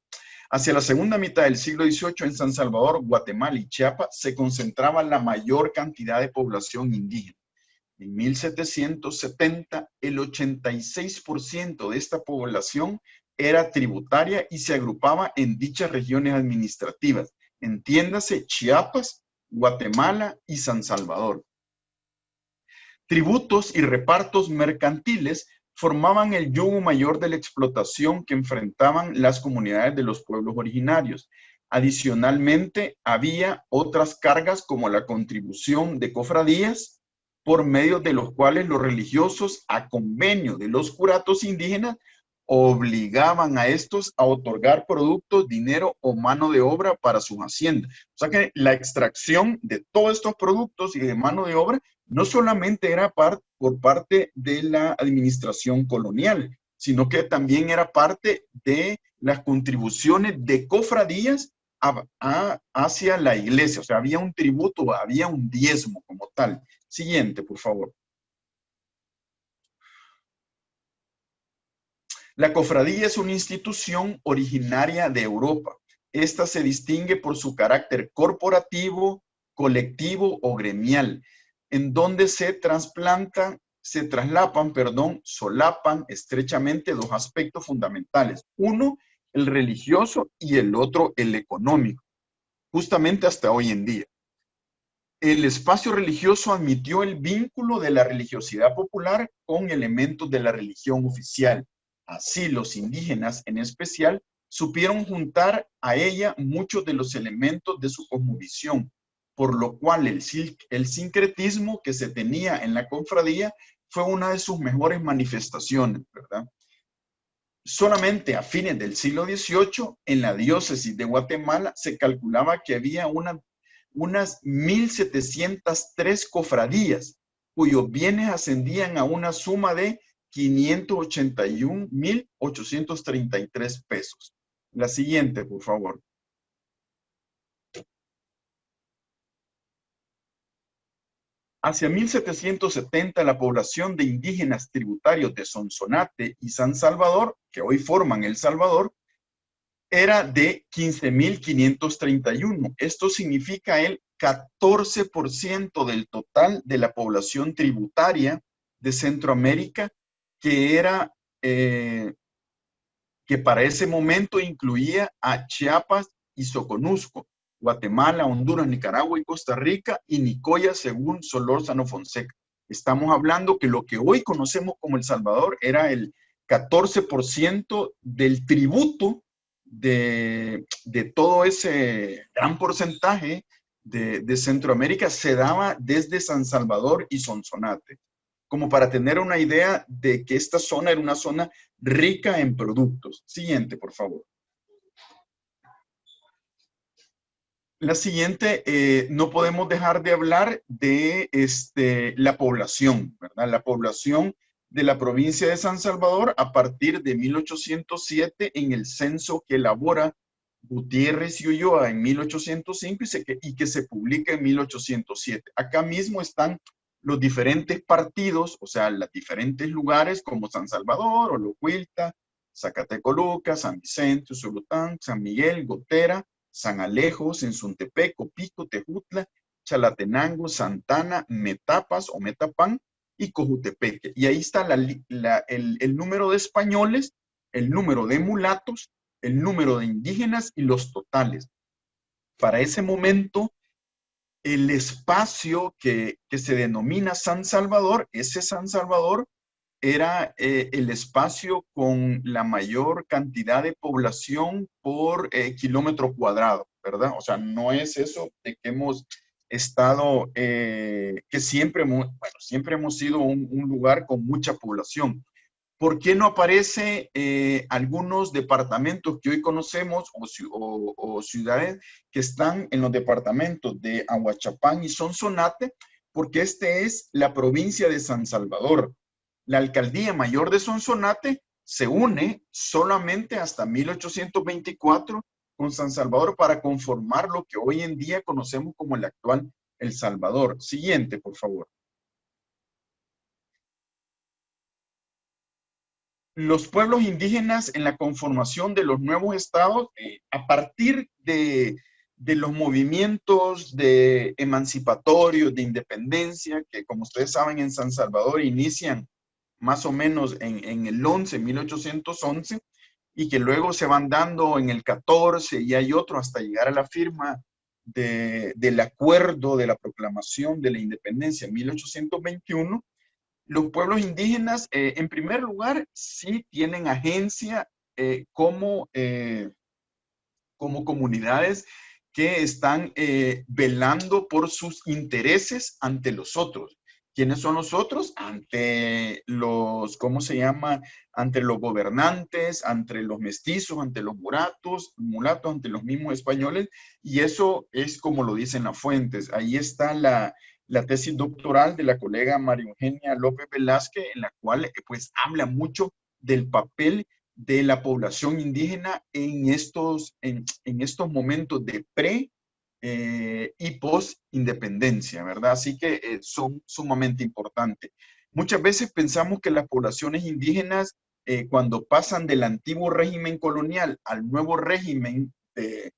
Hacia la segunda mitad del siglo XVIII, en San Salvador, Guatemala y Chiapas, se concentraba la mayor cantidad de población indígena. En 1770, el 86% de esta población era tributaria y se agrupaba en dichas regiones administrativas, entiéndase Chiapas, Guatemala y San Salvador. Tributos y repartos mercantiles formaban el yugo mayor de la explotación que enfrentaban las comunidades de los pueblos originarios. Adicionalmente, había otras cargas como la contribución de cofradías, por medio de los cuales los religiosos, a convenio de los curatos indígenas, obligaban a estos a otorgar productos, dinero o mano de obra para sus haciendas. O sea que la extracción de todos estos productos y de mano de obra no solamente era por parte de la administración colonial, sino que también era parte de las contribuciones de cofradías hacia la iglesia. O sea, había un tributo, había un diezmo como tal. Siguiente, por favor. La cofradía es una institución originaria de Europa. Esta se distingue por su carácter corporativo, colectivo o gremial, en donde se solapan estrechamente dos aspectos fundamentales. Uno, el religioso, y el otro, el económico, justamente hasta hoy en día. El espacio religioso admitió el vínculo de la religiosidad popular con elementos de la religión oficial. Así, los indígenas, en especial, supieron juntar a ella muchos de los elementos de su cosmovisión, por lo cual el sincretismo que se tenía en la cofradía fue una de sus mejores manifestaciones, ¿verdad? Solamente a fines del siglo XVIII, en la diócesis de Guatemala, se calculaba que había unas 1,703 cofradías, cuyos bienes ascendían a una suma de 581,833 pesos. La siguiente, por favor. Hacia 1770, la población de indígenas tributarios de Sonsonate y San Salvador, que hoy forman El Salvador, era de 15,531. Esto significa el 14% del total de la población tributaria de Centroamérica, que para ese momento incluía a Chiapas y Soconusco, Guatemala, Honduras, Nicaragua y Costa Rica, y Nicoya, según Solórzano Fonseca. Estamos hablando que lo que hoy conocemos como El Salvador era el 14% del tributo de todo ese gran porcentaje de Centroamérica se daba desde San Salvador y Sonsonate, como para tener una idea de que esta zona era una zona rica en productos. Siguiente, por favor. La siguiente, no podemos dejar de hablar de la población, ¿verdad? La población de la provincia de San Salvador a partir de 1807 en el censo que elabora Gutiérrez y Ulloa en 1805 y que se publica en 1807. Acá mismo están los diferentes partidos, o sea, los diferentes lugares como San Salvador, Olocuilta, Zacatecoluca, San Vicente, Usulután, San Miguel, Gotera, San Alejo, Sensuntepec, Pico, Tejutla, Chalatenango, Santana, Metapas o Metapán y Cojutepeque. Y ahí está el número de españoles, el número de mulatos, el número de indígenas y los totales. Para ese momento, el espacio que se denomina San Salvador, ese San Salvador era el espacio con la mayor cantidad de población por kilómetro cuadrado, ¿verdad? O sea, no es eso de que hemos estado, que siempre hemos sido un lugar con mucha población. ¿Por qué no aparece algunos departamentos que hoy conocemos o ciudades que están en los departamentos de Ahuachapán y Sonsonate? Porque este es la provincia de San Salvador. La alcaldía mayor de Sonsonate se une solamente hasta 1824 con San Salvador para conformar lo que hoy en día conocemos como el actual El Salvador. Siguiente, por favor. Los pueblos indígenas en la conformación de los nuevos estados, a partir de los movimientos de emancipatorios, de independencia, que como ustedes saben en San Salvador inician más o menos en el 1811, y que luego se van dando en el 14 y hay otro hasta llegar a la firma del acuerdo de la proclamación de la independencia en 1821. Los pueblos indígenas, en primer lugar, sí tienen agencia como comunidades que están velando por sus intereses ante los otros. ¿Quiénes son los otros? Ante los, ¿cómo se llama? Ante los gobernantes, ante los mestizos, ante los mulatos, ante los mismos españoles. Y eso es como lo dicen las fuentes. Ahí está la tesis doctoral de la colega María Eugenia López Velázquez, en la cual pues habla mucho del papel de la población indígena en estos momentos de pre y post independencia, ¿verdad? Así que son sumamente importantes. Muchas veces pensamos que las poblaciones indígenas, cuando pasan del antiguo régimen colonial al nuevo régimen de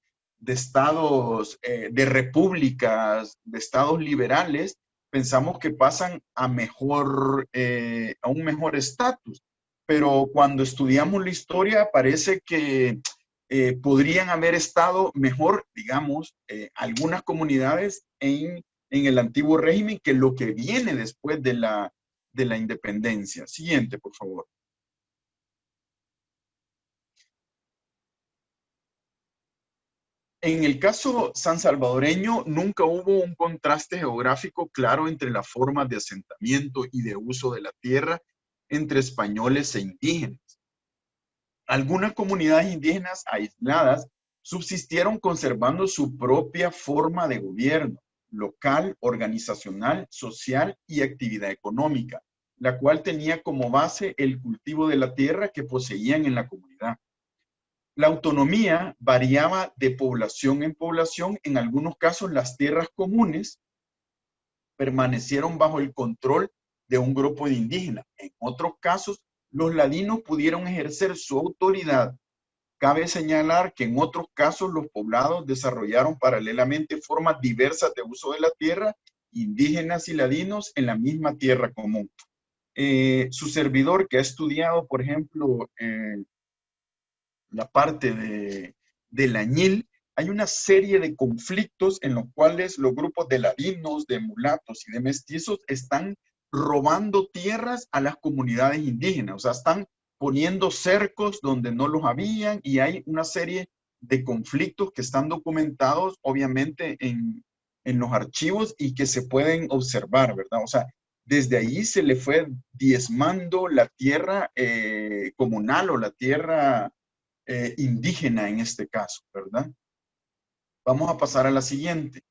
estados, de repúblicas, de estados liberales, pensamos que pasan a un mejor estatus. Pero cuando estudiamos la historia parece que podrían haber estado mejor, digamos, algunas comunidades en el antiguo régimen que lo que viene después de la independencia. Siguiente, por favor. En el caso sansalvadoreño, nunca hubo un contraste geográfico claro entre las formas de asentamiento y de uso de la tierra entre españoles e indígenas. Algunas comunidades indígenas aisladas subsistieron conservando su propia forma de gobierno local, organizacional, social y actividad económica, la cual tenía como base el cultivo de la tierra que poseían en la comunidad. La autonomía variaba de población en población. En algunos casos, las tierras comunes permanecieron bajo el control de un grupo de indígenas. En otros casos, los ladinos pudieron ejercer su autoridad. Cabe señalar que en otros casos los poblados desarrollaron paralelamente formas diversas de uso de la tierra, indígenas y ladinos en la misma tierra común. Su servidor, que ha estudiado, por ejemplo, la parte del añil, hay una serie de conflictos en los cuales los grupos de ladinos, de mulatos y de mestizos están robando tierras a las comunidades indígenas. O sea, están poniendo cercos donde no los habían, y hay una serie de conflictos que están documentados, obviamente, en los archivos y que se pueden observar, ¿verdad? O sea, desde ahí se le fue diezmando la tierra comunal o la tierra indígena en este caso, ¿verdad? Vamos a pasar a la siguiente,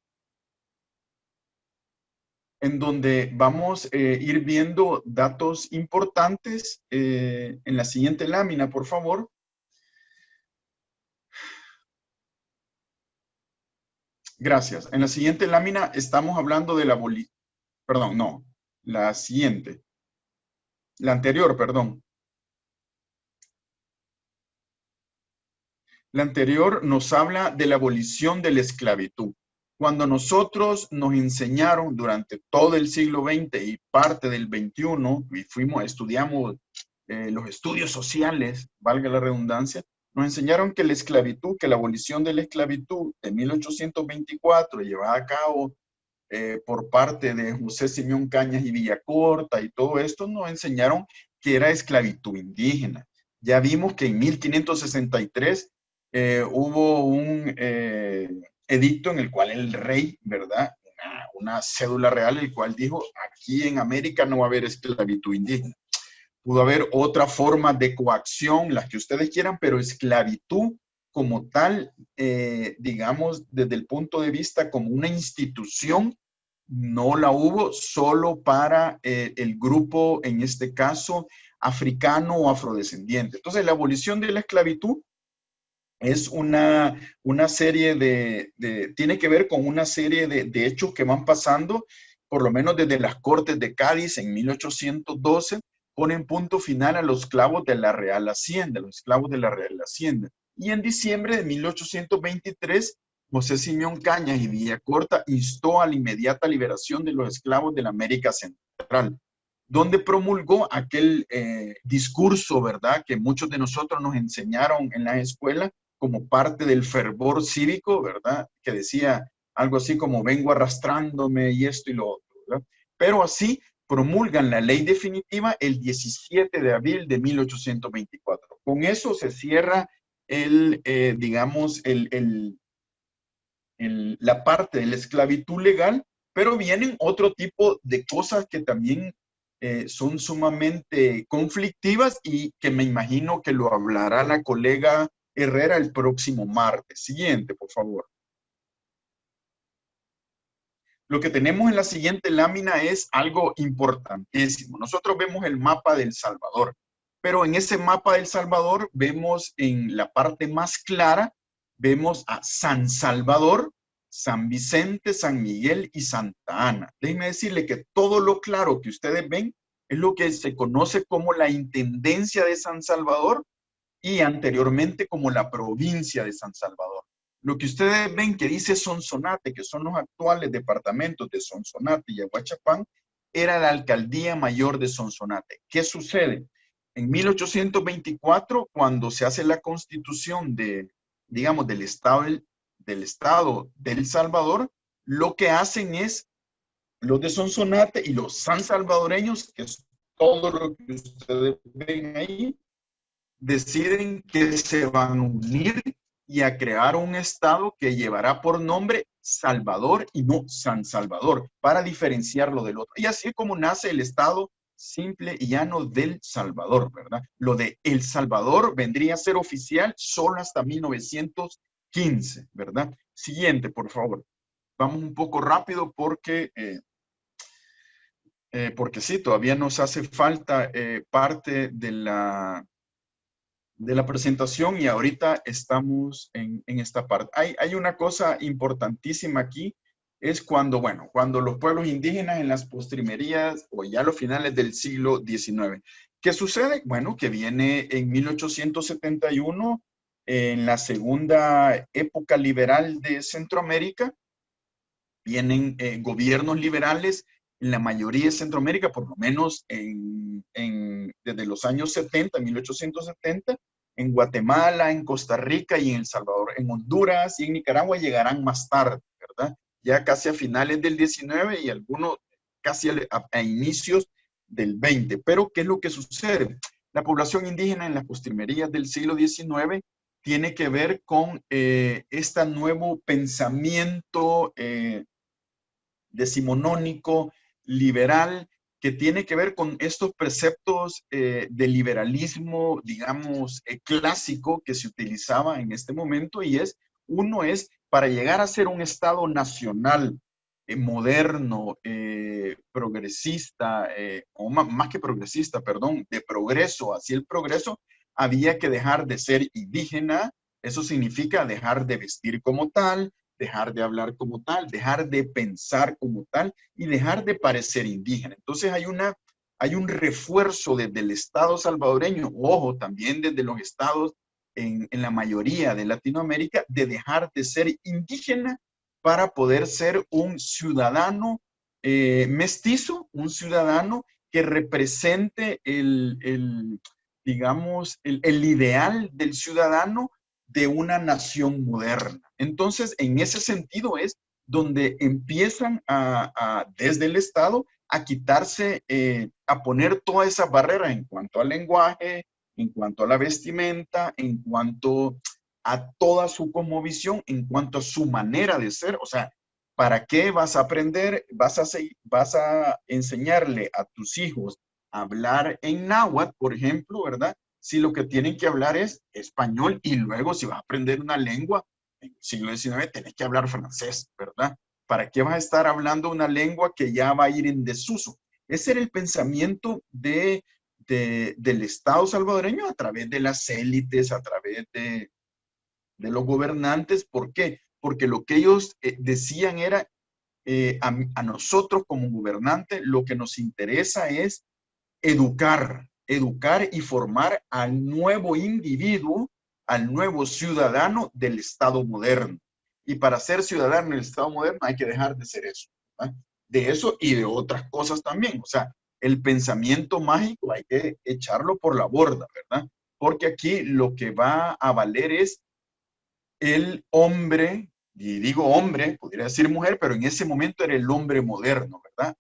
en donde vamos a ir viendo datos importantes en la siguiente lámina, por favor. Gracias. En la siguiente lámina estamos hablando de la abolición. Perdón, no. La siguiente. La anterior, perdón. La anterior nos habla de la abolición de la esclavitud. Cuando nosotros nos enseñaron durante todo el siglo XX y parte del XXI, y estudiamos los estudios sociales, valga la redundancia, nos enseñaron que la esclavitud, que la abolición de la esclavitud de 1824, llevada a cabo por parte de José Simeón Cañas y Villacorta y todo esto, nos enseñaron que era esclavitud indígena. Ya vimos que en 1563 hubo un edicto en el cual el rey, ¿verdad? Una cédula real, el cual dijo, aquí en América no va a haber esclavitud indígena. Pudo haber otra forma de coacción, las que ustedes quieran, pero esclavitud como tal, digamos, desde el punto de vista como una institución, no la hubo solo para el grupo, en este caso, africano o afrodescendiente. Entonces, la abolición de la esclavitud es una serie tiene que ver con una serie de hechos que van pasando, por lo menos desde las Cortes de Cádiz en 1812, ponen punto final a los esclavos de la Real Hacienda, los esclavos de la Real Hacienda. Y en diciembre de 1823, José Simeón Cañas y Villacorta instó a la inmediata liberación de los esclavos de la América Central, donde promulgó aquel discurso, ¿verdad?, que muchos de nosotros nos enseñaron en la escuela como parte del fervor cívico, ¿verdad?, que decía algo así como vengo arrastrándome y esto y lo otro, ¿verdad? Pero así promulgan la ley definitiva el 17 de abril de 1824. Con eso se cierra digamos, la parte de la esclavitud legal, pero vienen otro tipo de cosas que también son sumamente conflictivas y que me imagino que lo hablará la colega Herrera el próximo martes. Siguiente, por favor. Lo que tenemos en la siguiente lámina es algo importantísimo. Nosotros vemos el mapa de El Salvador, pero en ese mapa de El Salvador vemos en la parte más clara, vemos a San Salvador, San Vicente, San Miguel y Santa Ana. Déjenme decirle que todo lo claro que ustedes ven es lo que se conoce como la Intendencia de San Salvador y anteriormente como la provincia de San Salvador. Lo que ustedes ven que dice Sonsonate, que son los actuales departamentos de Sonsonate y Aguachapán, era la alcaldía mayor de Sonsonate. ¿Qué sucede? En 1824, cuando se hace la constitución digamos, del Estado de El Salvador, lo que hacen es los de Sonsonate y los sansalvadoreños, que es todo lo que ustedes ven ahí, deciden que se van a unir y a crear un estado que llevará por nombre Salvador y no San Salvador, para diferenciarlo del otro. Y así es como nace el estado simple y llano del Salvador, ¿verdad? Lo de El Salvador vendría a ser oficial solo hasta 1915, ¿verdad? Siguiente, por favor. Vamos un poco rápido porque sí, todavía nos hace falta parte de la presentación y ahorita estamos en esta parte. Hay una cosa importantísima aquí, es cuando los pueblos indígenas en las postrimerías o ya a los finales del siglo XIX. ¿Qué sucede? Bueno, que viene en 1871, en la segunda época liberal de Centroamérica, vienen gobiernos liberales en la mayoría de Centroamérica, por lo menos desde los años 70, 1870, en Guatemala, en Costa Rica y en El Salvador. En Honduras y en Nicaragua llegarán más tarde, ¿verdad? Ya casi a finales del 19 y algunos casi a inicios del 20. Pero, ¿qué es lo que sucede? La población indígena en las postrimerías del siglo XIX tiene que ver con este nuevo pensamiento decimonónico, liberal, que tiene que ver con estos preceptos de liberalismo, digamos, clásico que se utilizaba en este momento, y uno es para llegar a ser un Estado nacional moderno, progresista, o más que progresista, perdón, de progreso, hacia el progreso, había que dejar de ser indígena. Eso significa dejar de vestir como tal, dejar de hablar como tal, dejar de pensar como tal y dejar de parecer indígena. Entonces hay un refuerzo desde el Estado salvadoreño, ojo, también desde los estados en la mayoría de Latinoamérica, de dejar de ser indígena para poder ser un ciudadano mestizo, un ciudadano que represente digamos, el ideal del ciudadano de una nación moderna. Entonces, en ese sentido es donde empiezan desde el Estado a quitarse, a poner todas esas barreras en cuanto al lenguaje, en cuanto a la vestimenta, en cuanto a toda su cosmovisión, en cuanto a su manera de ser. O sea, ¿para qué vas a aprender, vas a enseñarle a tus hijos a hablar en náhuatl, por ejemplo, ¿verdad? Si lo que tienen que hablar es español y luego si vas a aprender una lengua, en el siglo XIX tenés que hablar francés, ¿verdad? ¿Para qué vas a estar hablando una lengua que ya va a ir en desuso? Ese era el pensamiento del Estado salvadoreño a través de las élites, a través de los gobernantes. ¿Por qué? Porque lo que ellos decían era, a nosotros como gobernantes lo que nos interesa es educar y formar al nuevo individuo, al nuevo ciudadano del Estado moderno. Y para ser ciudadano del Estado moderno hay que dejar de ser eso, ¿verdad? De eso y de otras cosas también. O sea, el pensamiento mágico hay que echarlo por la borda, ¿verdad? Porque aquí lo que va a valer es el hombre, y digo hombre, podría decir mujer, pero en ese momento era el hombre moderno, ¿verdad?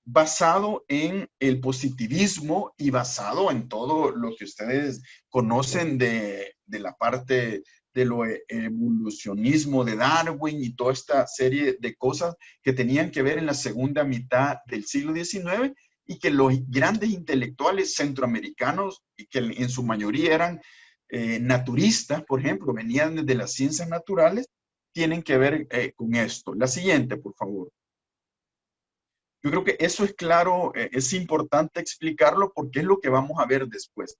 Basado en el positivismo y basado en todo lo que ustedes conocen de la parte de lo evolucionismo de Darwin y toda esta serie de cosas que tenían que ver en la segunda mitad del siglo XIX y que los grandes intelectuales centroamericanos, y que en su mayoría eran naturistas, por ejemplo, venían desde las ciencias naturales, tienen que ver con esto. La siguiente, por favor. Yo creo que eso es claro, es importante explicarlo porque es lo que vamos a ver después.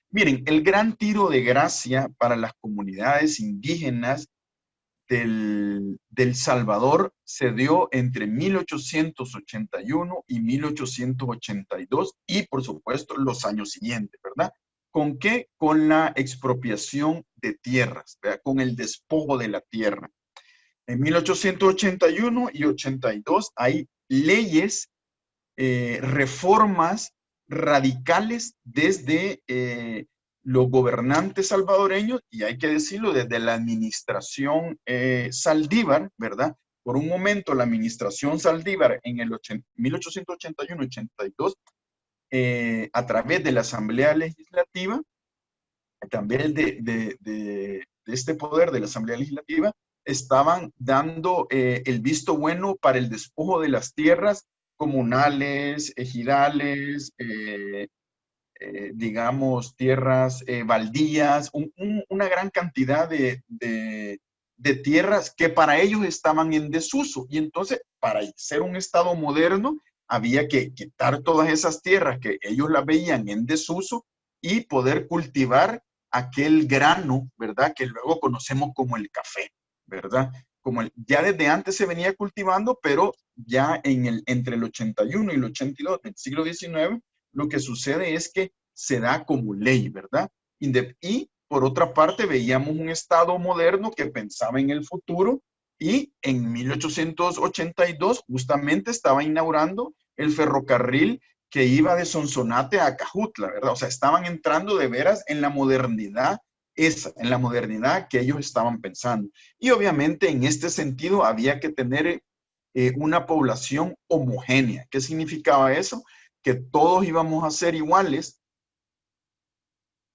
Miren, el gran tiro de gracia para las comunidades indígenas del Salvador se dio entre 1881 y 1882 y, por supuesto, los años siguientes, ¿verdad? ¿Con qué? Con la expropiación de tierras, ¿verdad? Con el despojo de la tierra. En 1881 y 82 hay leyes, reformas radicales desde los gobernantes salvadoreños, y hay que decirlo, desde la administración Saldívar, ¿verdad? Por un momento, la administración Saldívar en el 1881-82, a través de la Asamblea Legislativa, también de este poder de la Asamblea Legislativa, estaban dando el visto bueno para el despojo de las tierras comunales, ejidales, digamos, tierras baldías, una gran cantidad de tierras que para ellos estaban en desuso. Y entonces, para ser un Estado moderno, había que quitar todas esas tierras que ellos las veían en desuso y poder cultivar aquel grano, ¿verdad? Que luego conocemos como el café, ¿verdad? Ya desde antes se venía cultivando, pero ya entre el 81 y el 82 del siglo XIX, lo que sucede es que se da como ley, ¿verdad? Y por otra parte veíamos un Estado moderno que pensaba en el futuro y en 1882 justamente estaba inaugurando el ferrocarril que iba de Sonsonate a Acajutla, ¿verdad? O sea, estaban entrando de veras en la modernidad en la modernidad que ellos estaban pensando. Y obviamente en este sentido había que tener una población homogénea. ¿Qué significaba eso? Que todos íbamos a ser iguales,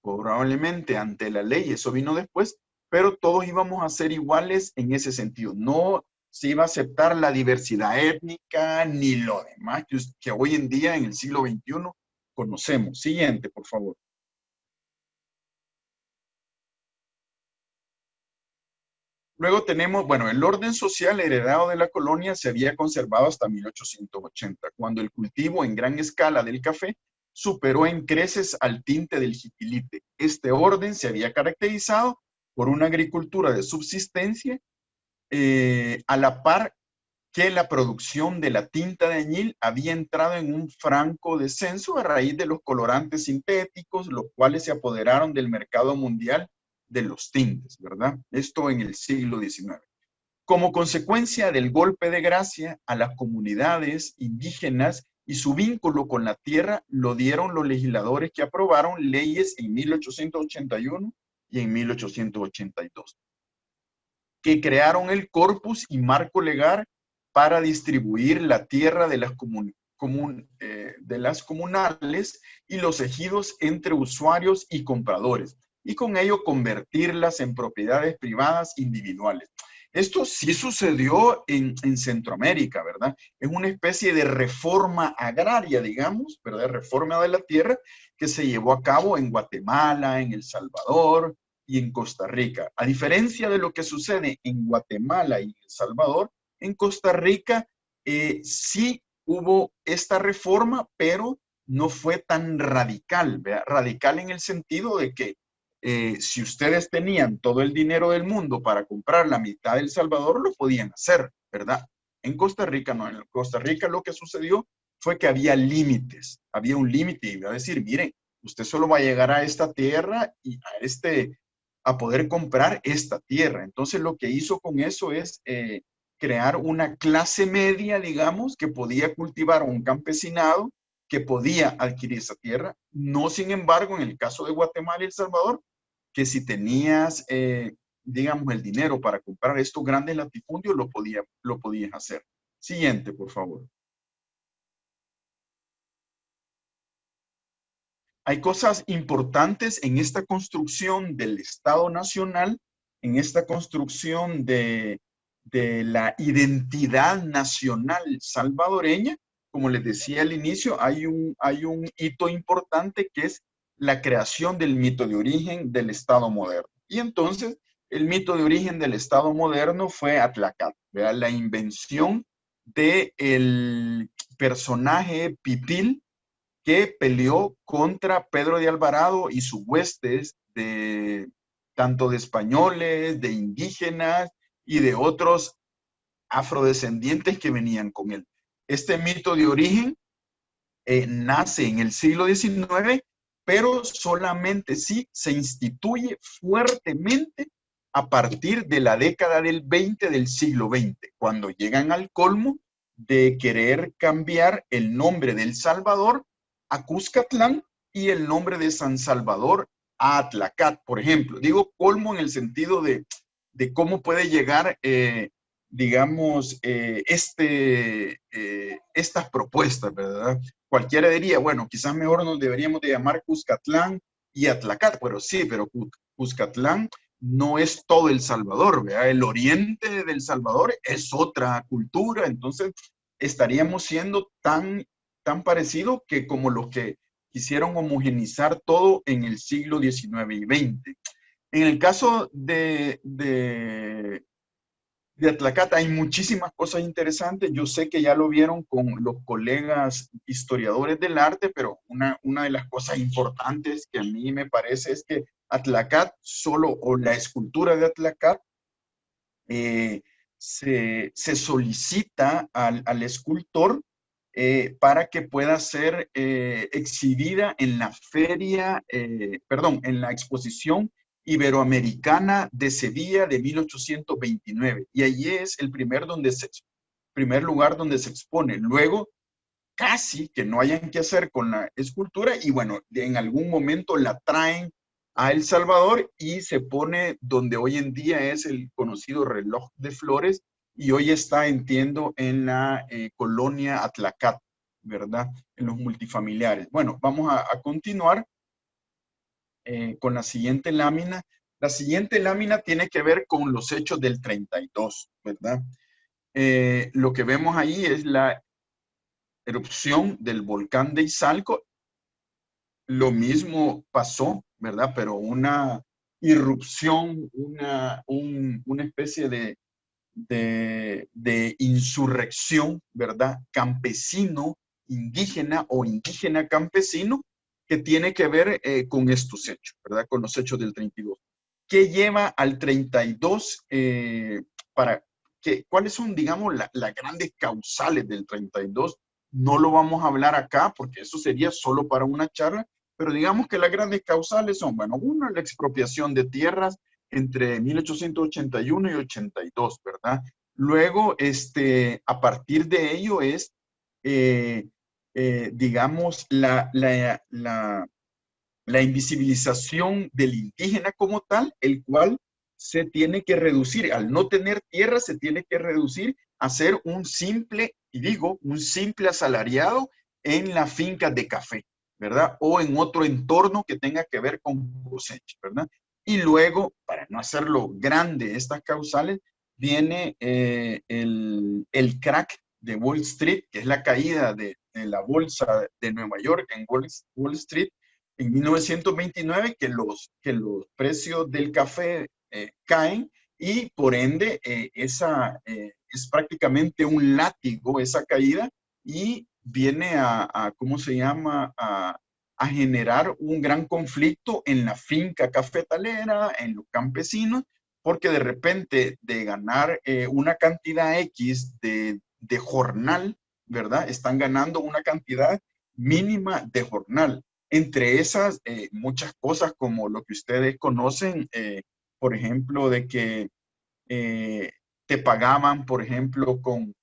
probablemente ante la ley, eso vino después, pero todos íbamos a ser iguales en ese sentido. No se iba a aceptar la diversidad étnica ni lo demás que hoy en día en el siglo XXI conocemos. Siguiente, por favor. Luego tenemos, bueno, el orden social heredado de la colonia se había conservado hasta 1880, cuando el cultivo en gran escala del café superó en creces al tinte del jiquilite. Este orden se había caracterizado por una agricultura de subsistencia a la par que la producción de la tinta de añil había entrado en un franco descenso a raíz de los colorantes sintéticos, los cuales se apoderaron del mercado mundial de los tintes, ¿verdad? Esto en el siglo XIX. Como consecuencia del golpe de gracia a las comunidades indígenas y su vínculo con la tierra, lo dieron los legisladores que aprobaron leyes en 1881 y en 1882, que crearon el corpus y marco legal para distribuir la tierra de las comunales y los ejidos entre usuarios y compradores, y con ello convertirlas en propiedades privadas individuales. Esto sí sucedió en Centroamérica, ¿verdad? Es una especie de reforma agraria, digamos, ¿verdad? Reforma de la tierra que se llevó a cabo en Guatemala, en El Salvador y en Costa Rica. A diferencia de lo que sucede en Guatemala y El Salvador, en Costa Rica sí hubo esta reforma, pero no fue tan radical, ¿verdad? Radical en el sentido de que si ustedes tenían todo el dinero del mundo para comprar la mitad de El Salvador, lo podían hacer, ¿verdad? En Costa Rica no. En Costa Rica lo que sucedió fue que había límites. Había un límite y iba a decir, miren, usted solo va a llegar a esta tierra y a poder comprar esta tierra. Entonces lo que hizo con eso es crear una clase media, digamos, que podía cultivar un campesinado, que podía adquirir esa tierra. No, sin embargo, en el caso de Guatemala y El Salvador, que si tenías, digamos, el dinero para comprar estos grandes latifundios, lo podías hacer. Siguiente, por favor. Hay cosas importantes en esta construcción del Estado Nacional, en esta construcción de la identidad nacional salvadoreña. Como les decía al inicio, hay un hito importante que es la creación del mito de origen del Estado moderno. Y entonces, el mito de origen del Estado moderno fue Atlacat, ¿verdad? La invención del personaje Pipil, que peleó contra Pedro de Alvarado y sus huestes, tanto de españoles, de indígenas y de otros afrodescendientes que venían con él. Este mito de origen nace en el siglo XIX, pero solamente sí se instituye fuertemente a partir de la década del 20 del siglo XX, cuando llegan al colmo de querer cambiar el nombre de El Salvador a Cuscatlán y el nombre de San Salvador a Atlacat, por ejemplo. Digo colmo en el sentido de cómo puede llegar, digamos, estas propuestas, ¿verdad? Cualquiera diría, bueno, quizás mejor nos deberíamos de llamar Cuscatlán y Atlacat, pero sí, pero Cuscatlán no es todo El Salvador, ¿verdad? El oriente del Salvador es otra cultura, entonces estaríamos siendo tan parecido que como los que quisieron homogenizar todo en el siglo XIX y XX. En el caso de Atlacat hay muchísimas cosas interesantes. Yo sé que ya lo vieron con los colegas historiadores del arte, pero una de las cosas importantes que a mí me parece es que Atlacat o la escultura de Atlacat se solicita al escultor para que pueda ser exhibida en la en la exposición Iberoamericana de Sevilla de 1829. Y allí es el primer lugar donde se expone. Luego, casi que no hayan que hacer con la escultura y bueno, en algún momento la traen a El Salvador y se pone donde hoy en día es el conocido reloj de flores y hoy está, entiendo, en la colonia Atlacat, ¿verdad? En los multifamiliares. Bueno, vamos a continuar con la siguiente lámina. La siguiente lámina tiene que ver con los hechos del 32, ¿verdad? Lo que vemos ahí es la erupción del volcán de Izalco. Lo mismo pasó, ¿verdad? Pero una irrupción, una especie de insurrección, ¿verdad? Campesino, indígena o indígena campesino, que tiene que ver con estos hechos, ¿verdad? Con los hechos del 32. ¿Qué lleva al 32 para ¿cuáles son, digamos, las grandes causales del 32? No lo vamos a hablar acá porque eso sería solo para una charla, pero digamos que las grandes causales son, bueno, una, la expropiación de tierras entre 1881 y 82, ¿verdad? Luego, a partir de ello es, digamos, la invisibilización del indígena como tal, el cual se tiene que reducir, al no tener tierra, se tiene que reducir a ser un simple, y digo, un simple asalariado en la finca de café, ¿verdad? O en otro entorno que tenga que ver con cosecha, ¿verdad? Y luego, para no hacerlo grande estas causales, viene el crack de Wall Street, que es la caída de la bolsa de Nueva York en Wall Street, en 1929 que los precios del café caen y por ende es prácticamente un látigo esa caída y viene ¿cómo se llama? A generar un gran conflicto en la finca cafetalera, en los campesinos, porque de repente de ganar una cantidad X de jornal, ¿verdad? Están ganando una cantidad mínima de jornal. Entre esas, muchas cosas como lo que ustedes conocen, por ejemplo, de que te pagaban, por ejemplo, con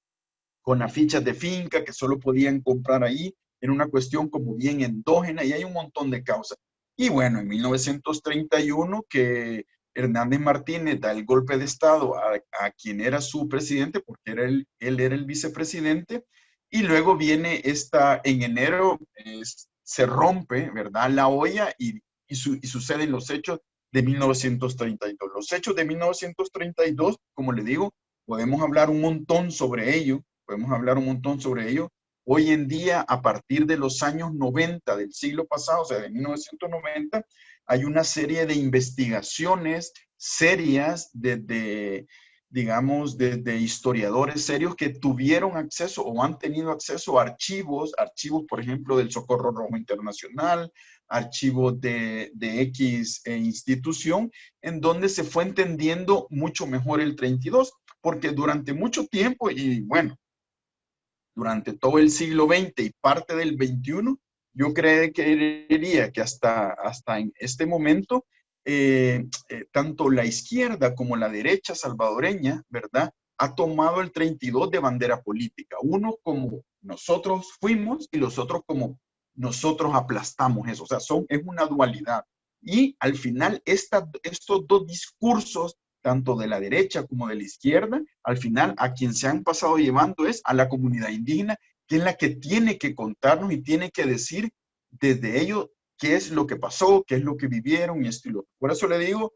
las fichas de finca que solo podían comprar ahí, en una cuestión como bien endógena, y hay un montón de causas. Y bueno, en 1931, que Hernández Martínez da el golpe de Estado a quien era su presidente, porque él era el vicepresidente, y luego viene en enero, se rompe, ¿verdad?, la olla y suceden los hechos de 1932. Los hechos de 1932, como le digo, podemos hablar un montón sobre ello, Hoy en día, a partir de los años 90 del siglo pasado, o sea, de 1990, hay una serie de investigaciones serias digamos, desde historiadores serios que tuvieron acceso o han tenido acceso a archivos, por ejemplo, del Socorro Rojo Internacional, archivos de X institución, en donde se fue entendiendo mucho mejor el 32, porque durante mucho tiempo, y bueno, durante todo el siglo XX y parte del XXI, yo creería que hasta en este momento, tanto la izquierda como la derecha salvadoreña, ¿verdad?, ha tomado el 32 de bandera política. Uno como nosotros fuimos y los otros como nosotros aplastamos eso. O sea, es una dualidad. Y al final, estos dos discursos tanto de la derecha como de la izquierda, al final a quien se han pasado llevando es a la comunidad indígena, que es la que tiene que contarnos y tiene que decir desde ellos qué es lo que pasó, qué es lo que vivieron y esto y lo otro. Por eso le digo,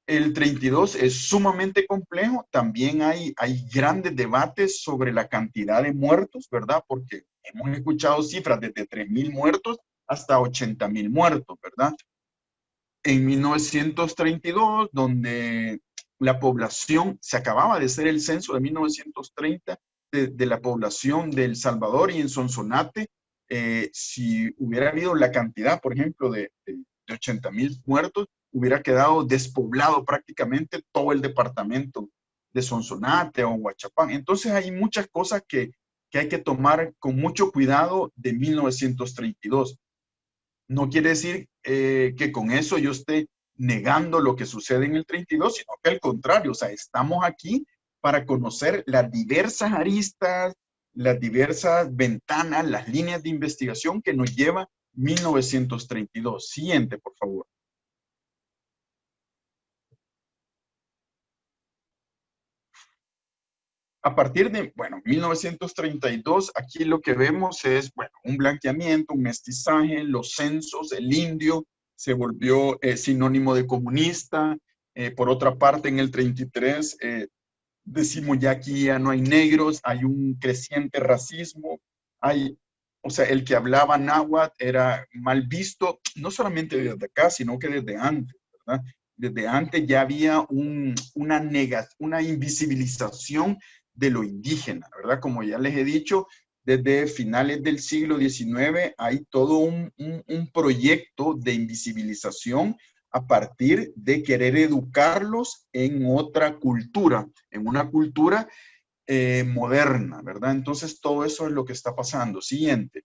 el 32 es sumamente complejo, también hay grandes debates sobre la cantidad de muertos, ¿verdad? Porque hemos escuchado cifras desde 3.000 muertos hasta 80.000 muertos, ¿verdad? En 1932, donde la población, se acababa de hacer el censo de 1930 de la población de El Salvador y en Sonsonate, si hubiera habido la cantidad, por ejemplo, de 80.000 muertos, hubiera quedado despoblado prácticamente todo el departamento de Sonsonate o Huachapán. Entonces hay muchas cosas que hay que tomar con mucho cuidado de 1932. No quiere decir que con eso yo esté negando lo que sucede en el 32, sino que al contrario, o sea, estamos aquí para conocer las diversas aristas, las diversas ventanas, las líneas de investigación que nos lleva 1932. Siguiente, por favor. A partir de, bueno, 1932, aquí lo que vemos es, bueno, un blanqueamiento, un mestizaje, los censos, el indio se volvió sinónimo de comunista. Por otra parte, en el 33, decimos ya aquí ya no hay negros, hay un creciente racismo, o sea, el que hablaba náhuatl era mal visto, no solamente desde acá, sino que desde antes, ¿verdad? Desde antes ya había una invisibilización de lo indígena, ¿verdad? Como ya les he dicho, desde finales del siglo XIX hay todo un proyecto de invisibilización a partir de querer educarlos en otra cultura, en una cultura moderna, ¿verdad? Entonces, todo eso es lo que está pasando. Siguiente.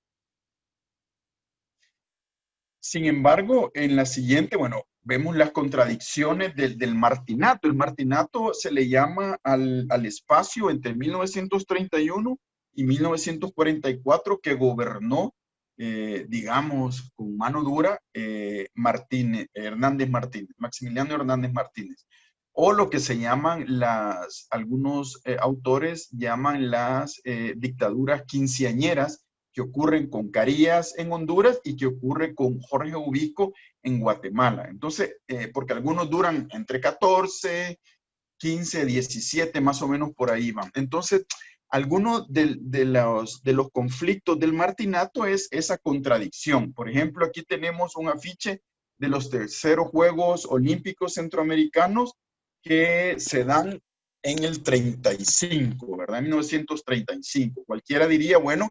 Sin embargo, en la siguiente, bueno, vemos las contradicciones del martinato. El martinato se le llama al espacio entre 1931 y 1944 que gobernó, digamos, con mano dura, Hernández Martínez, Maximiliano Hernández Martínez. O lo que se llaman algunos autores llaman las dictaduras quinceañeras, que ocurren con Carías en Honduras y que ocurre con Jorge Ubico en Guatemala. Entonces, porque algunos duran entre 14, 15, 17, más o menos por ahí van. Entonces, algunos de los conflictos del martinato es esa contradicción. Por ejemplo, aquí tenemos un afiche de los terceros Juegos Olímpicos Centroamericanos que se dan en el 35, ¿verdad? En 1935. Cualquiera diría, bueno,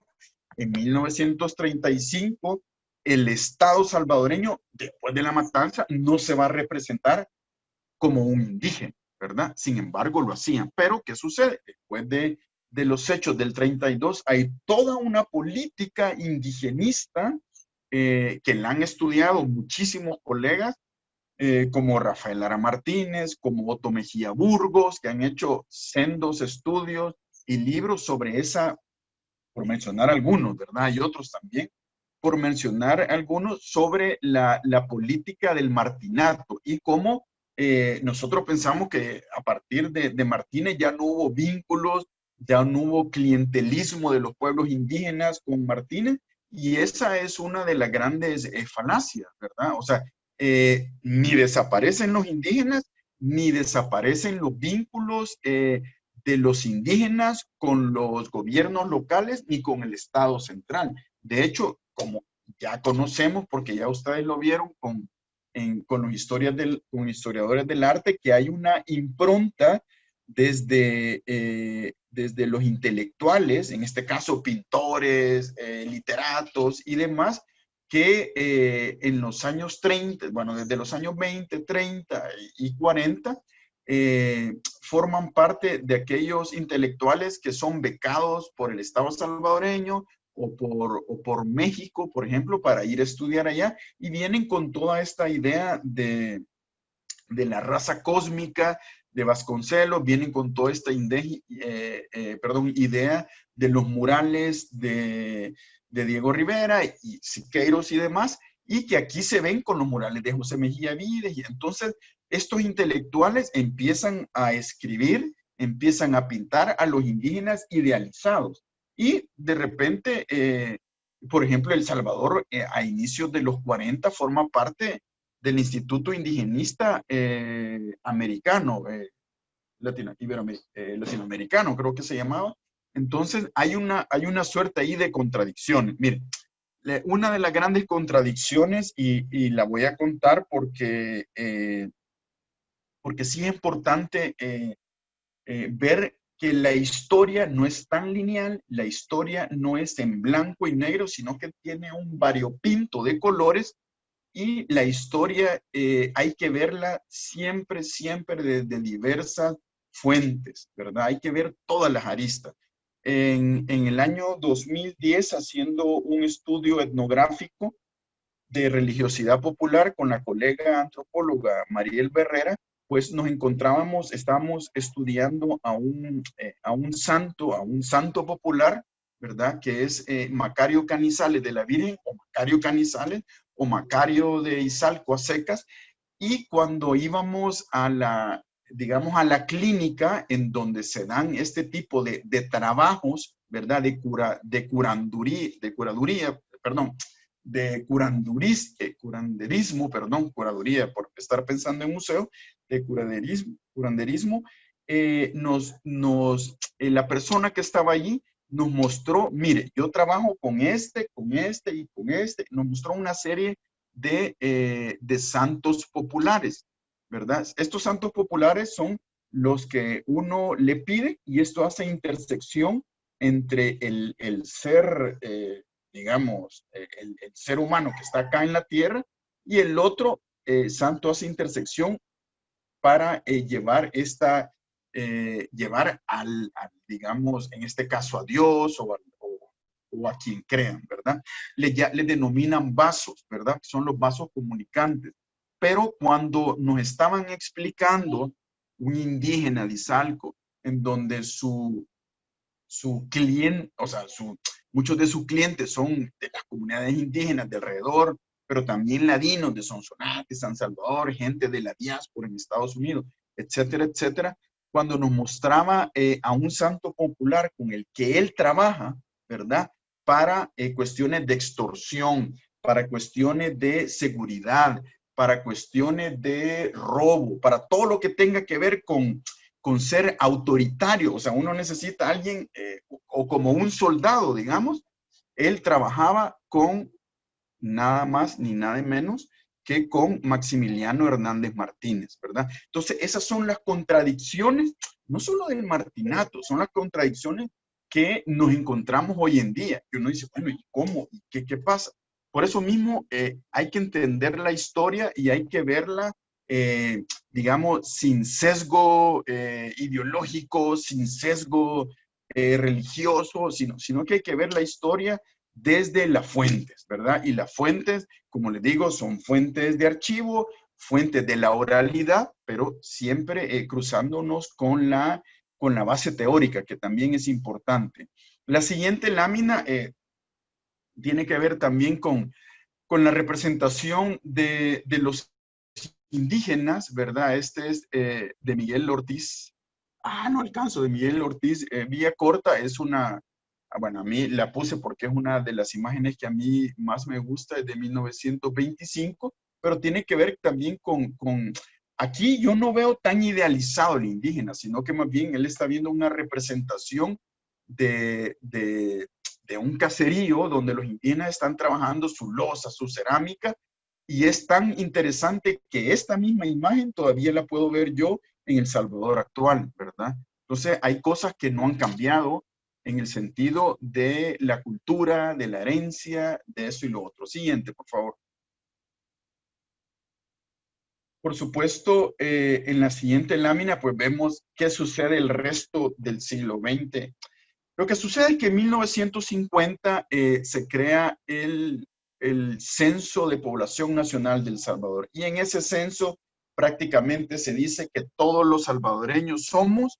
en 1935, el Estado salvadoreño, después de la matanza, no se va a representar como un indígena, ¿verdad? Sin embargo, lo hacían. Pero, ¿qué sucede? Después de los hechos del 32, hay toda una política indigenista que la han estudiado muchísimos colegas, como Rafael Lara Martínez, como Otto Mejía Burgos, que han hecho sendos estudios y libros sobre esa, por mencionar algunos, ¿verdad? Hay otros también, por mencionar algunos sobre la política del martinato y cómo nosotros pensamos que a partir de Martínez ya no hubo vínculos, ya no hubo clientelismo de los pueblos indígenas con Martínez, y esa es una de las grandes falacias, ¿verdad? O sea, ni desaparecen los indígenas, ni desaparecen los vínculos de los indígenas con los gobiernos locales ni con el Estado central. De hecho, como ya conocemos, porque ya ustedes lo vieron con los historiadores del arte, que hay una impronta desde los intelectuales, en este caso pintores, literatos y demás, que en los años 30, bueno, desde los años 20, 30 y 40, forman parte de aquellos intelectuales que son becados por el Estado salvadoreño o por México, por ejemplo, para ir a estudiar allá, y vienen con toda esta idea de la raza cósmica de Vasconcelos, vienen con toda esta idea de los murales de Diego Rivera y Siqueiros y demás, y que aquí se ven con los murales de José Mejía Vides, y entonces estos intelectuales empiezan a escribir, empiezan a pintar a los indígenas idealizados, y de repente, por ejemplo, El Salvador a inicios de los 40 forma parte del Instituto Indigenista Americano, latinoamericano, creo que se llamaba. Entonces, hay una suerte ahí de contradicciones. Miren, una de las grandes contradicciones, y la voy a contar porque sí es importante ver que la historia no es tan lineal, la historia no es en blanco y negro, sino que tiene un variopinto de colores, y la historia hay que verla siempre, siempre desde diversas fuentes, ¿verdad? Hay que ver todas las aristas. En el año 2010, haciendo un estudio etnográfico de religiosidad popular con la colega antropóloga Mariel Berrera, pues nos estábamos estudiando a un santo popular, ¿verdad? Que es Macario Canizales de la Virgen, o Macario Canizales, o Macario de Izalco a secas, y cuando íbamos digamos, a la clínica en donde se dan este tipo de trabajos, ¿verdad? De curaduría, perdón, de curanderismo, perdón, curaduría, por estar pensando en museo, de curanderismo, la persona que estaba allí nos mostró, mire, yo trabajo con este y con este, nos mostró una serie de santos populares, ¿verdad? Estos santos populares son los que uno le pide, y esto hace intersección entre el ser, digamos, el ser humano que está acá en la tierra, y el otro santo hace intersección para llevar digamos, en este caso a Dios o a quien crean, ¿verdad? Le denominan vasos, ¿verdad? Son los vasos comunicantes. Pero cuando nos estaban explicando un indígena de Izalco, en donde su cliente, o sea, muchos de sus clientes son de las comunidades indígenas de alrededor, pero también ladinos de Sonsonate, San Salvador, gente de la diáspora en Estados Unidos, etcétera, etcétera. Cuando nos mostraba a un santo popular con el que él trabaja, ¿verdad? Para cuestiones de extorsión, para cuestiones de seguridad, para cuestiones de robo, para todo lo que tenga que ver con ser autoritario. O sea, uno necesita a alguien o como un soldado, digamos. Él trabajaba con nada más ni nada menos que con Maximiliano Hernández Martínez, ¿verdad? Entonces, esas son las contradicciones, no solo del martinato, son las contradicciones que nos encontramos hoy en día. Que uno dice, bueno, ¿y cómo? ¿Y qué pasa? Por eso mismo hay que entender la historia y hay que verla, digamos, sin sesgo ideológico, sin sesgo religioso, sino que hay que ver la historia desde las fuentes, ¿verdad? Y las fuentes, como les digo, son fuentes de archivo, fuentes de la oralidad, pero siempre cruzándonos con la base teórica, que también es importante. La siguiente lámina tiene que ver también con la representación de los indígenas, ¿verdad? Este es de Miguel Ortiz. No alcanzo, de Miguel Ortiz. Vía Corta es una, bueno, a mí la puse porque es una de las imágenes que a mí más me gusta, es de 1925, pero tiene que ver también aquí yo no veo tan idealizado el indígena, sino que más bien él está viendo una representación de un caserío donde los indígenas están trabajando su loza, su cerámica, y es tan interesante que esta misma imagen todavía la puedo ver yo en El Salvador actual, ¿verdad? Entonces hay cosas que no han cambiado en el sentido de la cultura, de la herencia, de eso y lo otro. Siguiente, por favor. Por supuesto, en la siguiente lámina, pues vemos qué sucede el resto del siglo XX. Lo que sucede es que en 1950 se crea el Censo de Población Nacional de El Salvador. Y en ese censo prácticamente se dice que todos los salvadoreños somos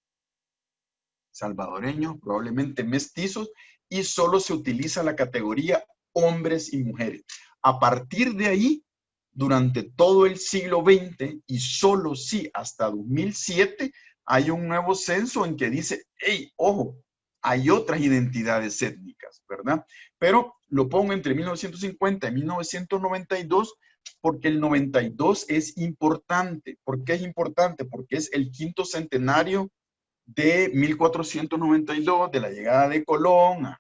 salvadoreños, probablemente mestizos, y solo se utiliza la categoría hombres y mujeres. A partir de ahí, durante todo el siglo XX, y solo sí hasta 2007, hay un nuevo censo en que dice, hey, ojo, hay otras identidades étnicas, ¿verdad? Pero lo pongo entre 1950 y 1992 porque el 92 es importante. ¿Por qué es importante? Porque es el 5º centenario de 1492, de la llegada de Colón a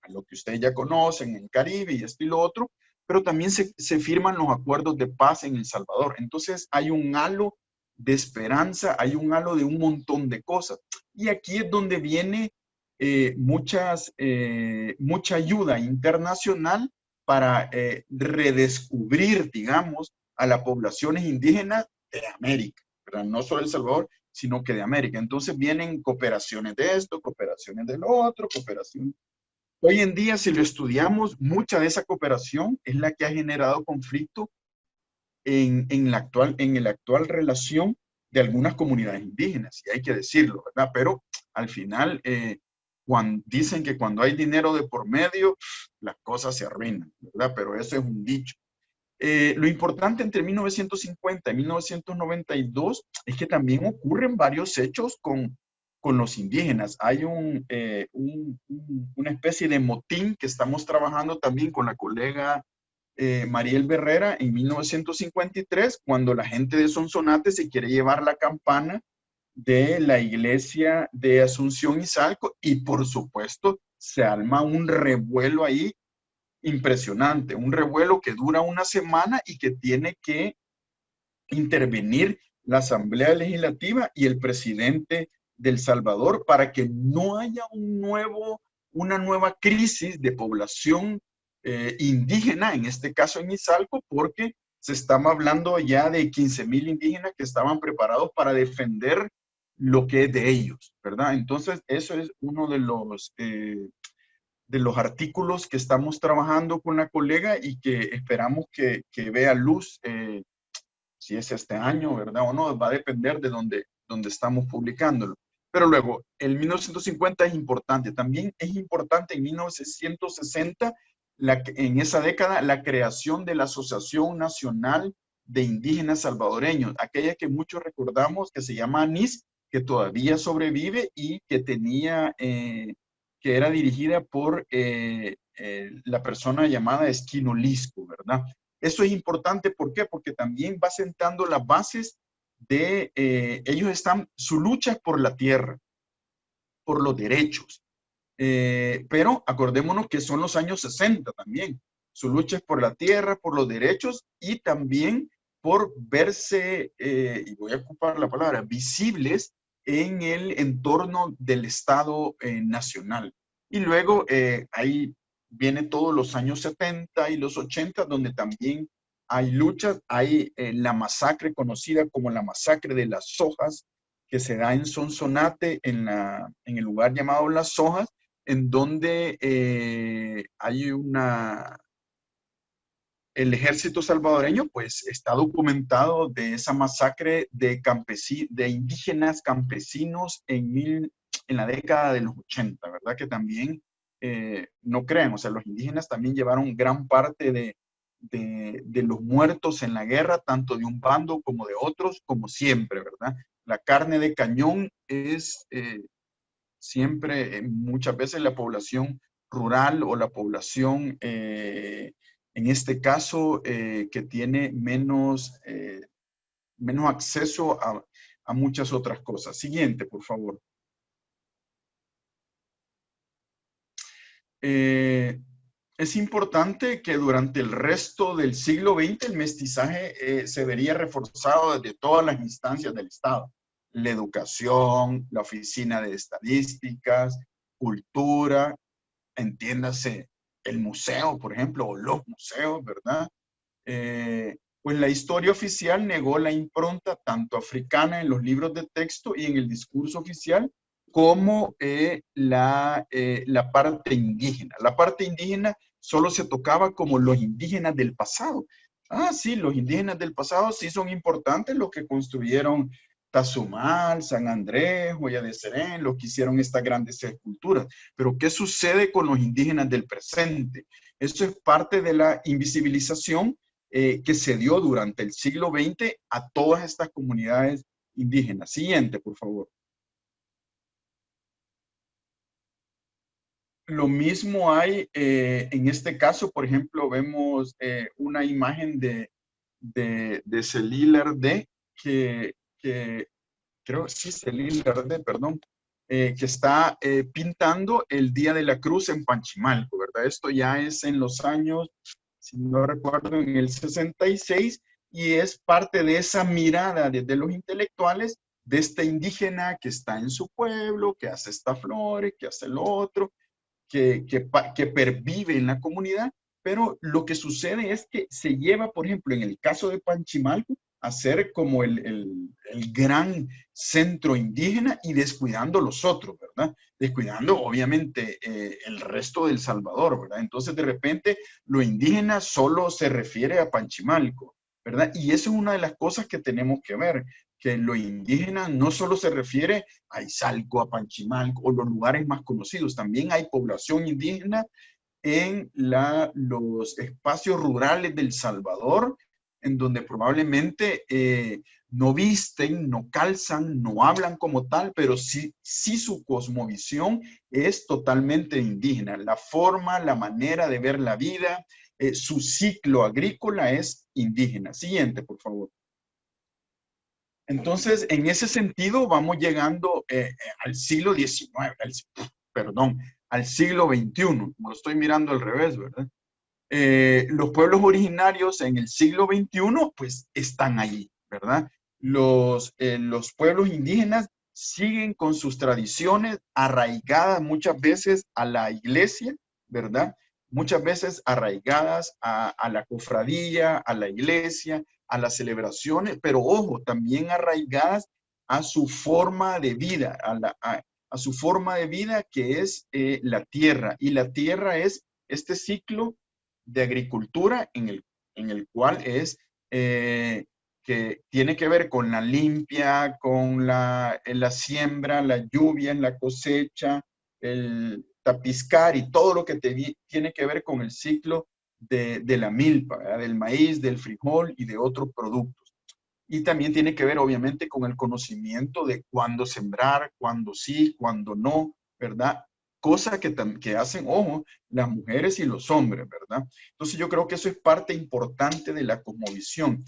lo que ustedes ya conocen, en Caribe y esto y lo otro, pero también se firman los acuerdos de paz en El Salvador. Entonces hay un halo de esperanza, hay un halo de un montón de cosas. Y aquí es donde viene mucha ayuda internacional para redescubrir, digamos, a las poblaciones indígenas de América, ¿verdad? No solo El Salvador, sino que de América. Entonces vienen cooperaciones de esto, cooperaciones de lo otro, cooperación. Hoy en día, si lo estudiamos, mucha de esa cooperación es la que ha generado conflicto en la actual relación de algunas comunidades indígenas, y hay que decirlo, ¿verdad? Pero al final, dicen que cuando hay dinero de por medio, las cosas se arruinan, ¿verdad? Pero eso es un dicho. Lo importante entre 1950 y 1992 es que también ocurren varios hechos con los indígenas. Hay una especie de motín que estamos trabajando también con la colega Mariel Berrera en 1953, cuando la gente de Sonsonate se quiere llevar la campana de la iglesia de Asunción Izalco, y por supuesto se arma un revuelo ahí impresionante, un revuelo que dura una semana y que tiene que intervenir la Asamblea Legislativa y el presidente de El Salvador para que no haya una nueva crisis de población indígena, en este caso en Izalco, porque se estaba hablando ya de 15,000 indígenas que estaban preparados para defender lo que es de ellos, ¿verdad? Entonces, eso es uno de los artículos que estamos trabajando con la colega y que esperamos que vea luz, si es este año, ¿verdad? O no, va a depender de dónde estamos publicándolo. Pero luego, el 1950 es importante. También es importante en 1960, en esa década, la creación de la Asociación Nacional de Indígenas Salvadoreños, aquella que muchos recordamos que se llama ANIS, que todavía sobrevive y que tenía, que era dirigida por la persona llamada Esquino Lisco, ¿verdad? Eso es importante, ¿por qué? Porque también va sentando las bases de, su lucha es por la tierra, por los derechos. Pero acordémonos que son los años 60 también. Su lucha es por la tierra, por los derechos y también por verse, y voy a ocupar la palabra, visibles en el entorno del Estado nacional. Y luego ahí viene todos los años 70 y los 80, donde también hay luchas, hay la masacre conocida como la masacre de las Sojas, que se da en Sonsonate, en el lugar llamado Las Sojas, en donde hay el ejército salvadoreño, pues está documentado de esa masacre de indígenas campesinos en la década de los 80, ¿verdad? Que también, no crean, o sea, los indígenas también llevaron gran parte de los muertos en la guerra, tanto de un bando como de otros, como siempre, ¿verdad? La carne de cañón es siempre, muchas veces la población rural o la población, en este caso, que tiene menos acceso a muchas otras cosas. Siguiente, por favor. Es importante que durante el resto del siglo XX el mestizaje se vería reforzado desde todas las instancias del Estado. La educación, la oficina de estadísticas, cultura, entiéndase el museo, por ejemplo, o los museos, ¿verdad? Pues la historia oficial negó la impronta tanto africana en los libros de texto y en el discurso oficial, como la parte indígena. La parte indígena solo se tocaba como los indígenas del pasado. Ah, sí, los indígenas del pasado sí son importantes, los que construyeron Tazumal, San Andrés, Joya de Serén, los que hicieron estas grandes esculturas. Pero ¿qué sucede con los indígenas del presente? Eso es parte de la invisibilización que se dio durante el siglo XX a todas estas comunidades indígenas. Siguiente, por favor. Lo mismo hay en este caso, por ejemplo, vemos una imagen de Celil Ardé, que creo, sí, Celil Ardé, perdón, que está pintando el Día de la Cruz en Panchimalco, ¿verdad? Esto ya es en los años, si no recuerdo, en el 66, y es parte de esa mirada de los intelectuales de este indígena que está en su pueblo, que hace estas flores, que hace lo otro, que pervive en la comunidad, pero lo que sucede es que se lleva, por ejemplo, en el caso de Panchimalco, a ser como el gran centro indígena y descuidando los otros, ¿verdad? Descuidando, obviamente, el resto del Salvador, ¿verdad? Entonces, de repente, lo indígena solo se refiere a Panchimalco, ¿verdad? Y eso es una de las cosas que tenemos que ver, que lo indígena no solo se refiere a Izalco, a Panchimalco o los lugares más conocidos, también hay población indígena en los espacios rurales del Salvador, en donde probablemente no visten, no calzan, no hablan como tal, pero sí su cosmovisión es totalmente indígena. La forma, la manera de ver la vida, su ciclo agrícola es indígena. Siguiente, por favor. Entonces, en ese sentido, vamos llegando al siglo XIX, al siglo XXI, como lo estoy mirando al revés, ¿verdad? Los pueblos originarios en el siglo XXI, pues están ahí, ¿verdad? Los pueblos indígenas siguen con sus tradiciones arraigadas muchas veces a la iglesia, ¿verdad? muchas veces arraigadas a la cofradía, a la iglesia, a las celebraciones, pero ojo, también arraigadas a su forma de vida, a su forma de vida que es la tierra. Y la tierra es este ciclo de agricultura en el cual es que tiene que ver con la limpia, con la siembra, la lluvia, la cosecha, el tapizcar y todo lo que tiene que ver con el ciclo de la milpa, ¿verdad? Del maíz, del frijol y de otros productos. Y también tiene que ver, obviamente, con el conocimiento de cuándo sembrar, cuándo sí, cuándo no, ¿verdad? Cosa que hacen, ojo, las mujeres y los hombres, ¿verdad? Entonces yo creo que eso es parte importante de la cosmovisión.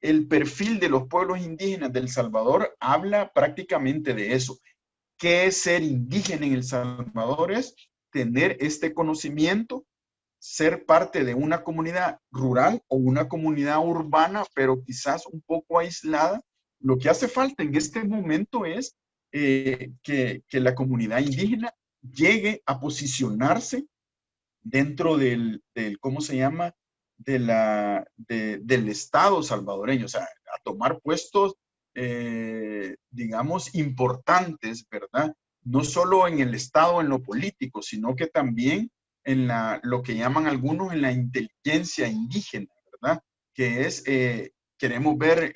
El perfil de los pueblos indígenas de El Salvador habla prácticamente de eso. ¿Qué es ser indígena en El Salvador? Es tener este conocimiento, ser parte de una comunidad rural o una comunidad urbana, pero quizás un poco aislada. Lo que hace falta en este momento es que la comunidad indígena llegue a posicionarse dentro ¿cómo se llama? Del Estado salvadoreño, o sea, a tomar puestos, digamos, importantes, ¿verdad? No solo en el Estado, en lo político, sino que también en lo que llaman algunos en la inteligencia indígena, ¿verdad? Que es, queremos ver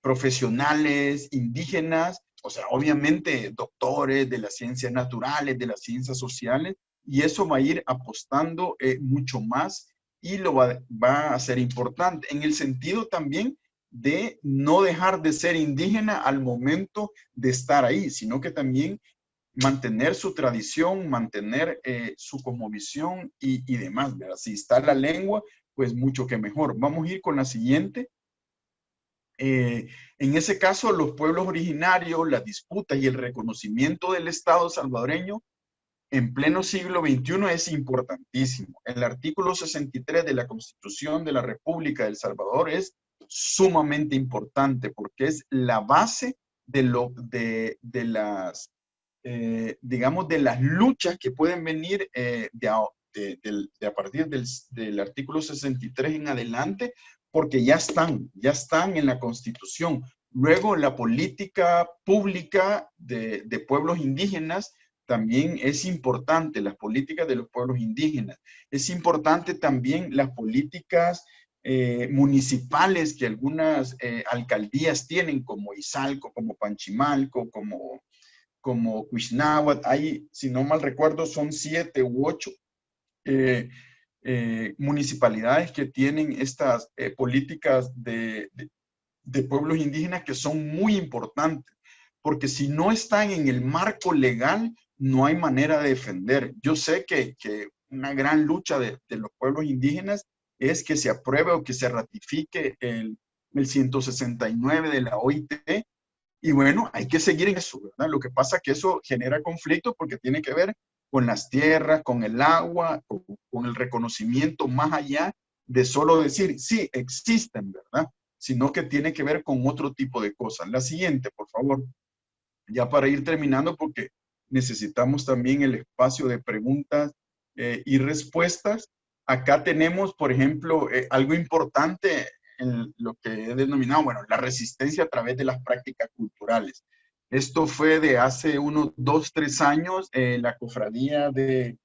profesionales indígenas, o sea, obviamente doctores de las ciencias naturales, de las ciencias sociales, y eso va a ir apostando mucho más y va a ser importante en el sentido también de no dejar de ser indígena al momento de estar ahí, sino que también mantener su tradición, mantener su cosmovisión y demás, ¿verdad? Si está la lengua, pues mucho que mejor. Vamos a ir con la siguiente. En ese caso, los pueblos originarios, las disputas y el reconocimiento del Estado salvadoreño en pleno siglo XXI es importantísimo. El artículo 63 de la Constitución de la República de El Salvador es sumamente importante porque es la base de las, digamos, de las luchas que pueden venir a partir del artículo 63 en adelante, porque ya están en la Constitución. Luego, la política pública de pueblos indígenas también es importante, las políticas de los pueblos indígenas. Es importante también las políticas municipales que algunas alcaldías tienen, como Izalco, como Panchimalco, como Cuixnáhuac. Hay, si no mal recuerdo, son 7 u 8 municipalidades que tienen estas políticas de pueblos indígenas que son muy importantes, porque si no están en el marco legal, no hay manera de defender. Yo sé que una gran lucha de los pueblos indígenas es que se apruebe o que se ratifique el 169 de la OIT, y bueno, hay que seguir en eso, ¿verdad? Lo que pasa es que eso genera conflictos porque tiene que ver con las tierras, con el agua, con el reconocimiento más allá de solo decir, sí, existen, ¿verdad? Sino que tiene que ver con otro tipo de cosas. La siguiente, por favor, ya para ir terminando, porque necesitamos también el espacio de preguntas y respuestas. Acá tenemos, por ejemplo, algo importante en lo que he denominado, bueno, la resistencia a través de las prácticas culturales. Esto fue de hace unos 2, 3 años, la cofradía de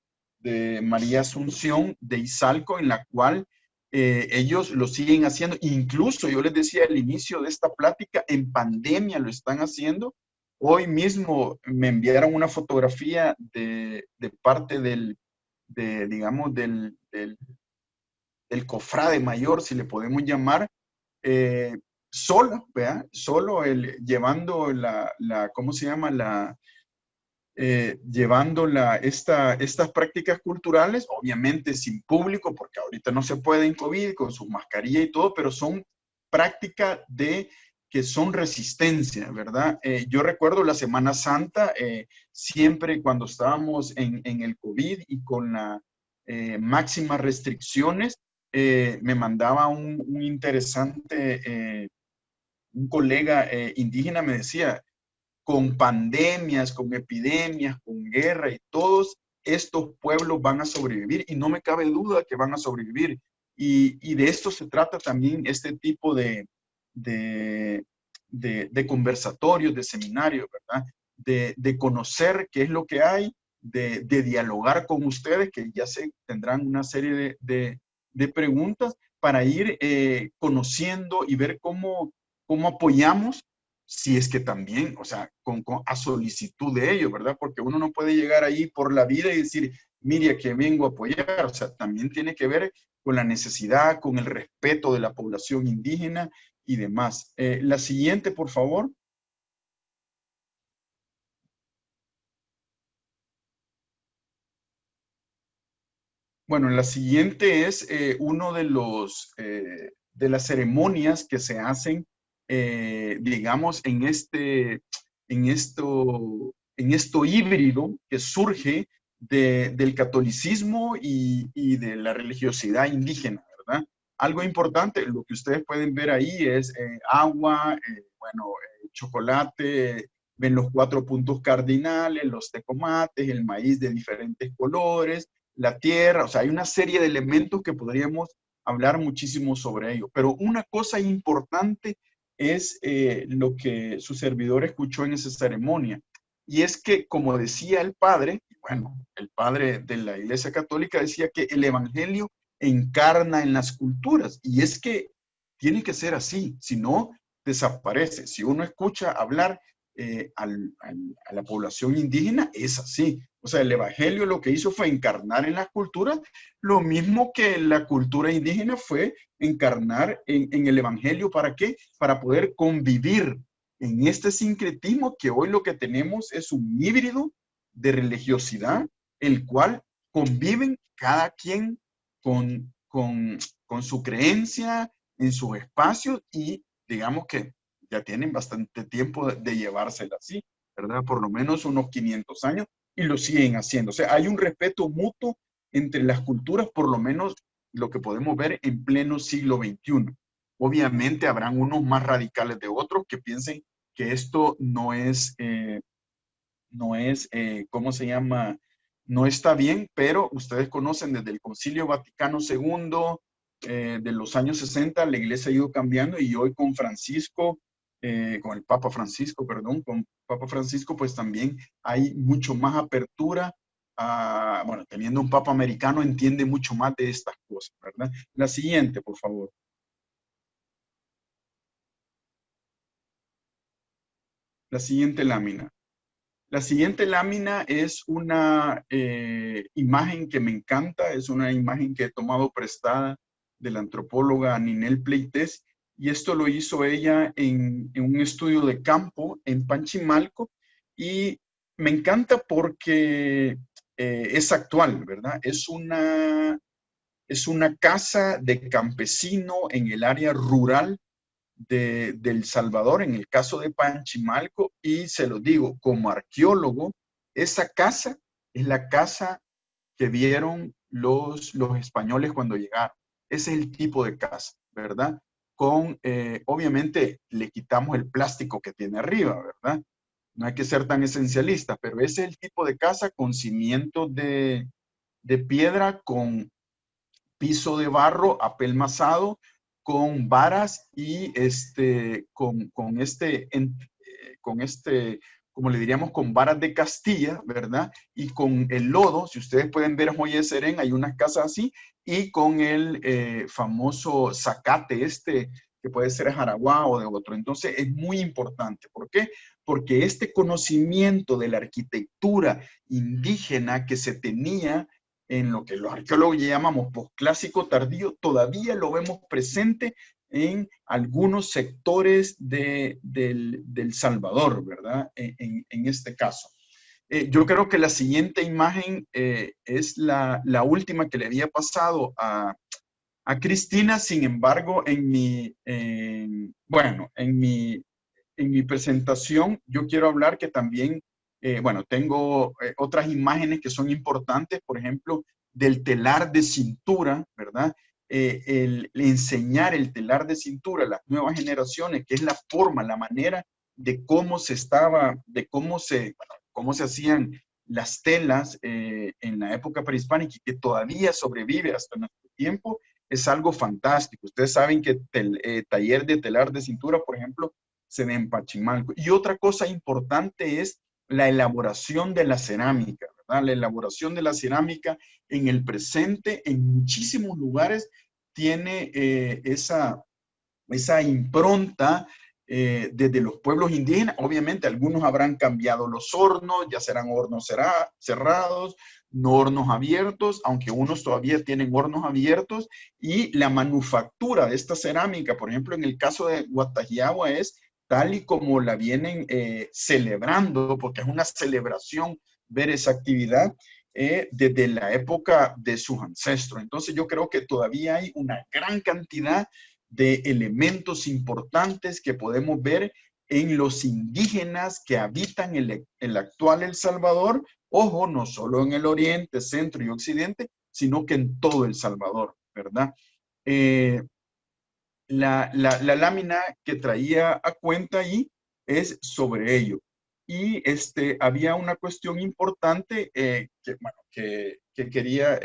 María Asunción de Izalco, en la cual ellos lo siguen haciendo. Incluso yo les decía al inicio de esta plática, en pandemia lo están haciendo. Hoy mismo me enviaron una fotografía de parte digamos, del cofrade mayor, si le podemos llamar, solo, ¿verdad? Solo llevando ¿cómo se llama? Llevando estas prácticas culturales, obviamente sin público, porque ahorita no se puede en COVID, con su mascarilla y todo, pero son prácticas que son resistencia, ¿verdad? Yo recuerdo la Semana Santa, siempre cuando estábamos en el COVID y con las máximas restricciones, me mandaba un interesante, un colega indígena me decía, con pandemias, con epidemias, con guerra y todos estos pueblos van a sobrevivir y no me cabe duda que van a sobrevivir. Y de esto se trata también este tipo de, de conversatorios, de seminarios, ¿verdad? De conocer qué es lo que hay, de dialogar con ustedes, que ya se tendrán una serie de preguntas para ir conociendo y ver cómo apoyamos, si es que también, o sea, a solicitud de ellos, ¿verdad? Porque uno no puede llegar ahí por la vida y decir, mire, que vengo a apoyar, o sea, también tiene que ver con la necesidad, con el respeto de la población indígena y demás. La siguiente, por favor. Bueno, la siguiente es uno de las ceremonias que se hacen, digamos, en esto híbrido que surge del catolicismo y de la religiosidad indígena, ¿verdad? Algo importante, lo que ustedes pueden ver ahí es agua, chocolate, ven los 4 puntos cardinales, los tecomates, el maíz de diferentes colores, la tierra, o sea, hay una serie de elementos que podríamos hablar muchísimo sobre ello. Pero una cosa importante es lo que su servidor escuchó en esa ceremonia. Y es que, como decía el padre, bueno, el padre de la Iglesia Católica decía que el Evangelio encarna en las culturas. Y es que tiene que ser así, si no, desaparece. Si uno escucha hablar a la población indígena, es así. O sea, el Evangelio lo que hizo fue encarnar en las culturas, lo mismo que la cultura indígena fue encarnar en el Evangelio. ¿Para qué? Para poder convivir en este sincretismo que hoy lo que tenemos es un híbrido de religiosidad, el cual conviven cada quien con su creencia en sus espacios y digamos que ya tienen bastante tiempo de llevársela así, ¿verdad? Por lo menos unos 500 años y lo siguen haciendo. O sea, hay un respeto mutuo entre las culturas, por lo menos lo que podemos ver en pleno siglo XXI. Obviamente habrán unos más radicales de otros que piensen que esto ¿cómo se llama? No está bien, pero ustedes conocen desde el Concilio Vaticano II, de los años 60, la iglesia ha ido cambiando y hoy con Francisco, con el Papa Francisco, perdón, con Papa Francisco, pues también hay mucho más apertura. Bueno, teniendo un Papa americano, entiende mucho más de estas cosas, ¿verdad? La siguiente, por favor. La siguiente lámina. La siguiente lámina es una imagen que me encanta, es una imagen que he tomado prestada de la antropóloga Ninel Pleites, y esto lo hizo ella en un estudio de campo en Panchimalco, y me encanta porque es actual, ¿verdad? Es una casa de campesino en el área rural de El Salvador, en el caso de Panchimalco, y se lo digo, como arqueólogo, esa casa es la casa que vieron los españoles cuando llegaron. Ese es el tipo de casa, ¿verdad? Obviamente, le quitamos el plástico que tiene arriba, ¿verdad? No hay que ser tan esencialista, pero ese es el tipo de casa con cimientos de piedra, con piso de barro apelmazado, con varas y con como le diríamos, con varas de Castilla, ¿verdad? Y con el lodo, si ustedes pueden ver Joya de Serén, hay unas casas así, y con el famoso zacate que puede ser jaraguá o de otro. Entonces es muy importante. ¿Por qué? Porque este conocimiento de la arquitectura indígena que se tenía en lo que los arqueólogos llamamos posclásico tardío, todavía lo vemos presente en algunos sectores del Salvador, ¿verdad? En este caso. Yo creo que la siguiente imagen es la última que le había pasado a Cristina. Sin embargo, en mi presentación yo quiero hablar que también, bueno, tengo otras imágenes que son importantes, por ejemplo, del telar de cintura, ¿verdad? El enseñar el telar de cintura a las nuevas generaciones, que es la forma, la manera de cómo se hacían las telas en la época prehispánica y que todavía sobrevive hasta nuestro tiempo, es algo fantástico. Ustedes saben que taller de telar de cintura, por ejemplo, se ve en Pachimalco. Y otra cosa importante es la elaboración de la cerámica, ¿verdad? La elaboración de la cerámica en el presente, en muchísimos lugares, tiene esa impronta desde los pueblos indígenas. Obviamente algunos habrán cambiado los hornos, ya serán hornos cerrados, no hornos abiertos, aunque unos todavía tienen hornos abiertos, y la manufactura de esta cerámica, por ejemplo, en el caso de Guatajiagua, es tal y como la vienen celebrando, porque es una celebración ver esa actividad desde la época de sus ancestros. Entonces yo creo que todavía hay una gran cantidad de elementos importantes que podemos ver en los indígenas que habitan el actual El Salvador. Ojo, no solo en el oriente, centro y occidente, sino que en todo El Salvador, ¿verdad? La lámina que traía a cuenta ahí es sobre ello. Y había una cuestión importante que quería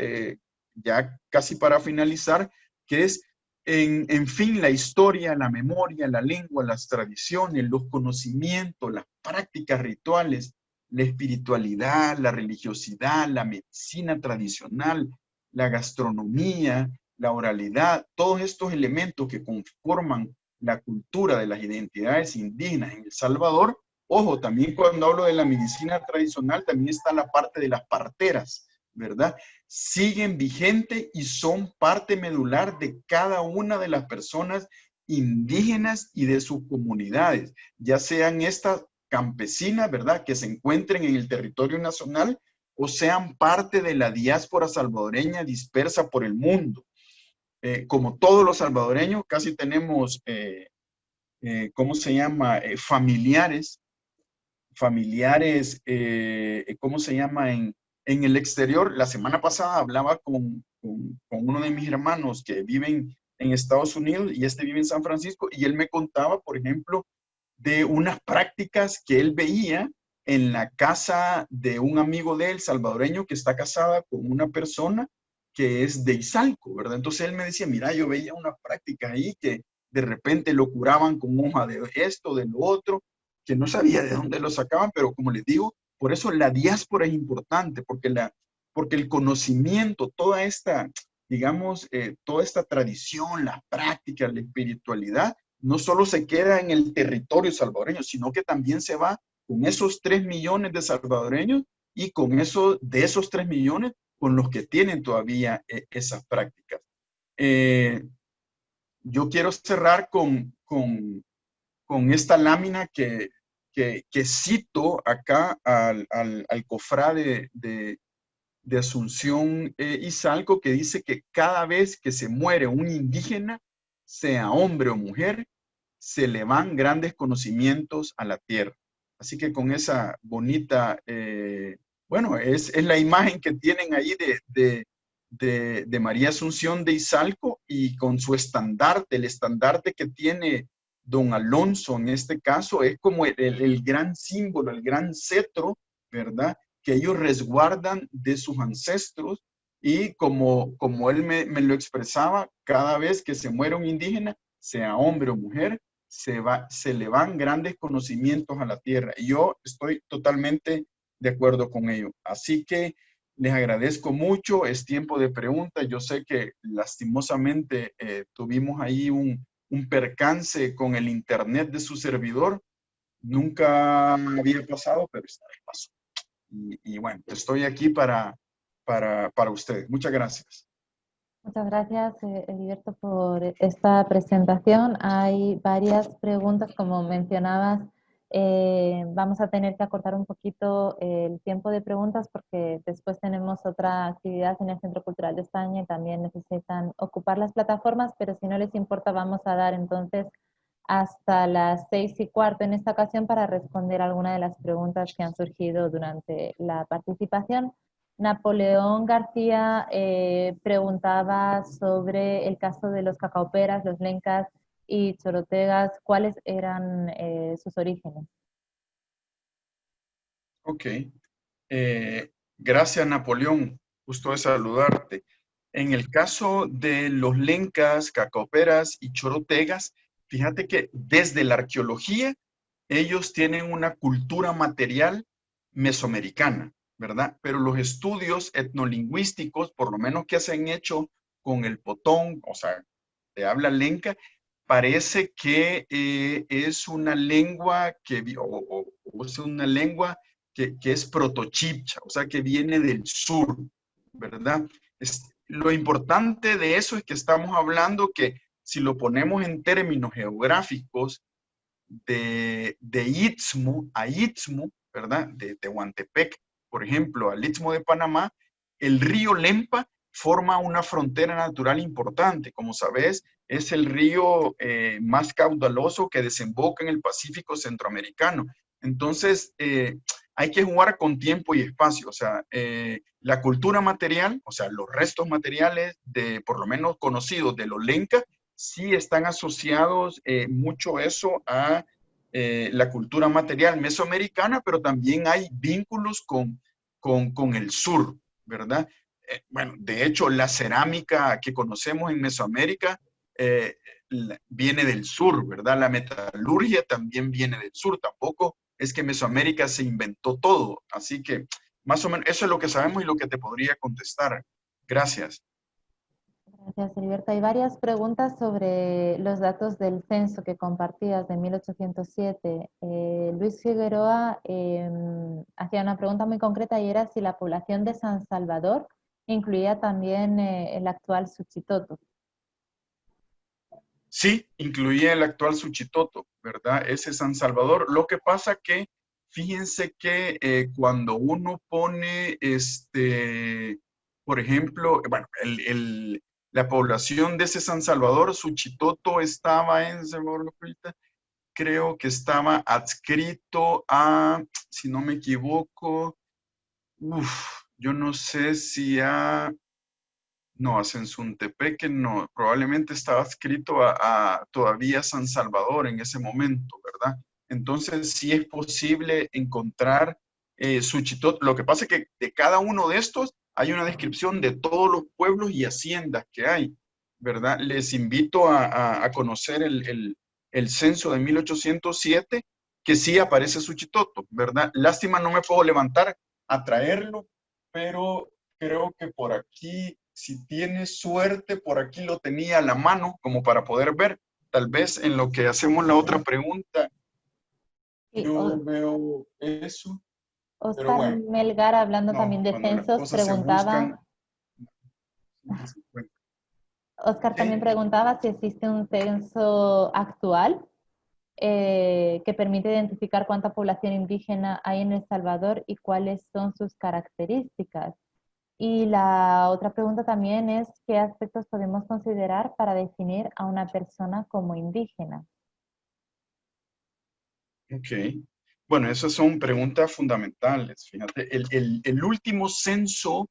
ya casi para finalizar, que es, en fin, la historia, la memoria, la lengua, las tradiciones, los conocimientos, las prácticas rituales, la espiritualidad, la religiosidad, la medicina tradicional, la gastronomía, la oralidad, todos estos elementos que conforman la cultura de las identidades indígenas en El Salvador. Ojo, también cuando hablo de la medicina tradicional, también está la parte de las parteras, ¿verdad? Siguen vigentes y son parte medular de cada una de las personas indígenas y de sus comunidades, ya sean estas campesinas, ¿verdad?, que se encuentren en el territorio nacional o sean parte de la diáspora salvadoreña dispersa por el mundo. Como todos los salvadoreños, casi tenemos, ¿cómo se llama? Familiares, ¿cómo se llama? En el exterior. La semana pasada hablaba con uno de mis hermanos que viven en Estados Unidos y vive en San Francisco, y él me contaba, por ejemplo, de unas prácticas que él veía en la casa de un amigo de él, salvadoreño, que está casada con una persona que es de Izalco, ¿verdad? Entonces él me decía, mira, yo veía unas prácticas ahí que de repente lo curaban con hoja de esto, de lo otro, que no sabía de dónde lo sacaban, pero como les digo, por eso la diáspora es importante, porque el conocimiento, toda esta, digamos, toda esta tradición, las prácticas, la espiritualidad, no solo se queda en el territorio salvadoreño, sino que también se va con esos 3 millones de salvadoreños y con eso, de esos 3 millones, con los que tienen todavía esas prácticas. Yo quiero cerrar con esta lámina que cito acá al cofrade de Asunción Izalco, que dice que cada vez que se muere un indígena, sea hombre o mujer, se le van grandes conocimientos a la tierra. Así que con esa bonita, bueno, es la imagen que tienen ahí de María Asunción de Izalco, y con su estandarte, el estandarte que tiene don Alonso en este caso, es como el gran símbolo, el gran cetro, ¿verdad?, que ellos resguardan de sus ancestros. Y como él me lo expresaba, cada vez que se muere un indígena, sea hombre o mujer, se le van grandes conocimientos a la tierra. Y yo estoy totalmente de acuerdo con ello. Así que les agradezco mucho. Es tiempo de preguntas. Yo sé que lastimosamente tuvimos ahí un percance con el internet de su servidor. Nunca había pasado, pero esta vez pasó. Y bueno, estoy aquí para ustedes. Muchas gracias. Muchas gracias, Heriberto, por esta presentación. Hay varias preguntas, como mencionabas. Vamos a tener que acortar un poquito el tiempo de preguntas porque después tenemos otra actividad en el Centro Cultural de España y también necesitan ocupar las plataformas, pero si no les importa vamos a dar entonces hasta las 6:15 en esta ocasión para responder alguna de las preguntas que han surgido durante la participación. Napoleón García preguntaba sobre el caso de los cacaoperas, los lencas y chorotegas, ¿cuáles eran sus orígenes? Ok. Gracias, Napoleón. Gusto de saludarte. En el caso de los lencas, cacaoperas y chorotegas, fíjate que desde la arqueología ellos tienen una cultura material mesoamericana, ¿verdad? Pero los estudios etnolingüísticos, por lo menos que se han hecho con el potón, o sea, de habla lenca, parece que es una lengua o es una lengua que es protochipcha, o sea, que viene del sur, ¿verdad? Lo importante de eso es que estamos hablando que si lo ponemos en términos geográficos, de Istmo a Istmo, ¿verdad? De Tehuantepec, por ejemplo, al Istmo de Panamá, el río Lempa forma una frontera natural importante. Como sabes, es el río más caudaloso que desemboca en el Pacífico centroamericano. Entonces, hay que jugar con tiempo y espacio. O sea, la cultura material, o sea, los restos materiales de, por lo menos conocidos de los Lencas, sí están asociados mucho eso a la cultura material mesoamericana, pero también hay vínculos con el sur, ¿verdad? Bueno, de hecho, la cerámica que conocemos en Mesoamérica viene del sur, ¿verdad? La metalurgia también viene del sur, tampoco es que Mesoamérica se inventó todo, así que más o menos eso es lo que sabemos y lo que te podría contestar. Gracias. Gracias, Heriberto. Hay varias preguntas sobre los datos del censo que compartías de 1807. Luis Figueroa hacía una pregunta muy concreta y era si la población de San Salvador incluía también el actual Suchitoto. Sí, incluía el actual Suchitoto, ¿verdad? Ese San Salvador. Lo que pasa que, fíjense que cuando uno pone, por ejemplo, bueno, la población de ese San Salvador, Suchitoto estaba en, creo que estaba adscrito a, si no me equivoco, yo no sé si no, a Sensuntepeque no, probablemente estaba adscrito a todavía San Salvador en ese momento, ¿verdad? Entonces sí es posible encontrar Suchitoto. Lo que pasa es que de cada uno de estos hay una descripción de todos los pueblos y haciendas que hay, ¿verdad? Les invito a conocer el censo de 1807, que sí aparece Suchitoto, ¿verdad? Lástima, no me puedo levantar a traerlo, pero creo que por aquí, si tienes suerte, por aquí lo tenía a la mano como para poder ver. Tal vez en lo que hacemos la otra pregunta, Sí, yo veo eso, pero Oscar bueno, Melgar, hablando también no, de cuando las censos, cosas se preguntaba, buscan, siempre se encuentran. Oscar también Sí, preguntaba si existe un censo actual que permite identificar cuánta población indígena hay en El Salvador y cuáles son sus características. Y la otra pregunta también es, ¿qué aspectos podemos considerar para definir a una persona como indígena? ok. Bueno, esas son preguntas fundamentales. Fíjate, el último censo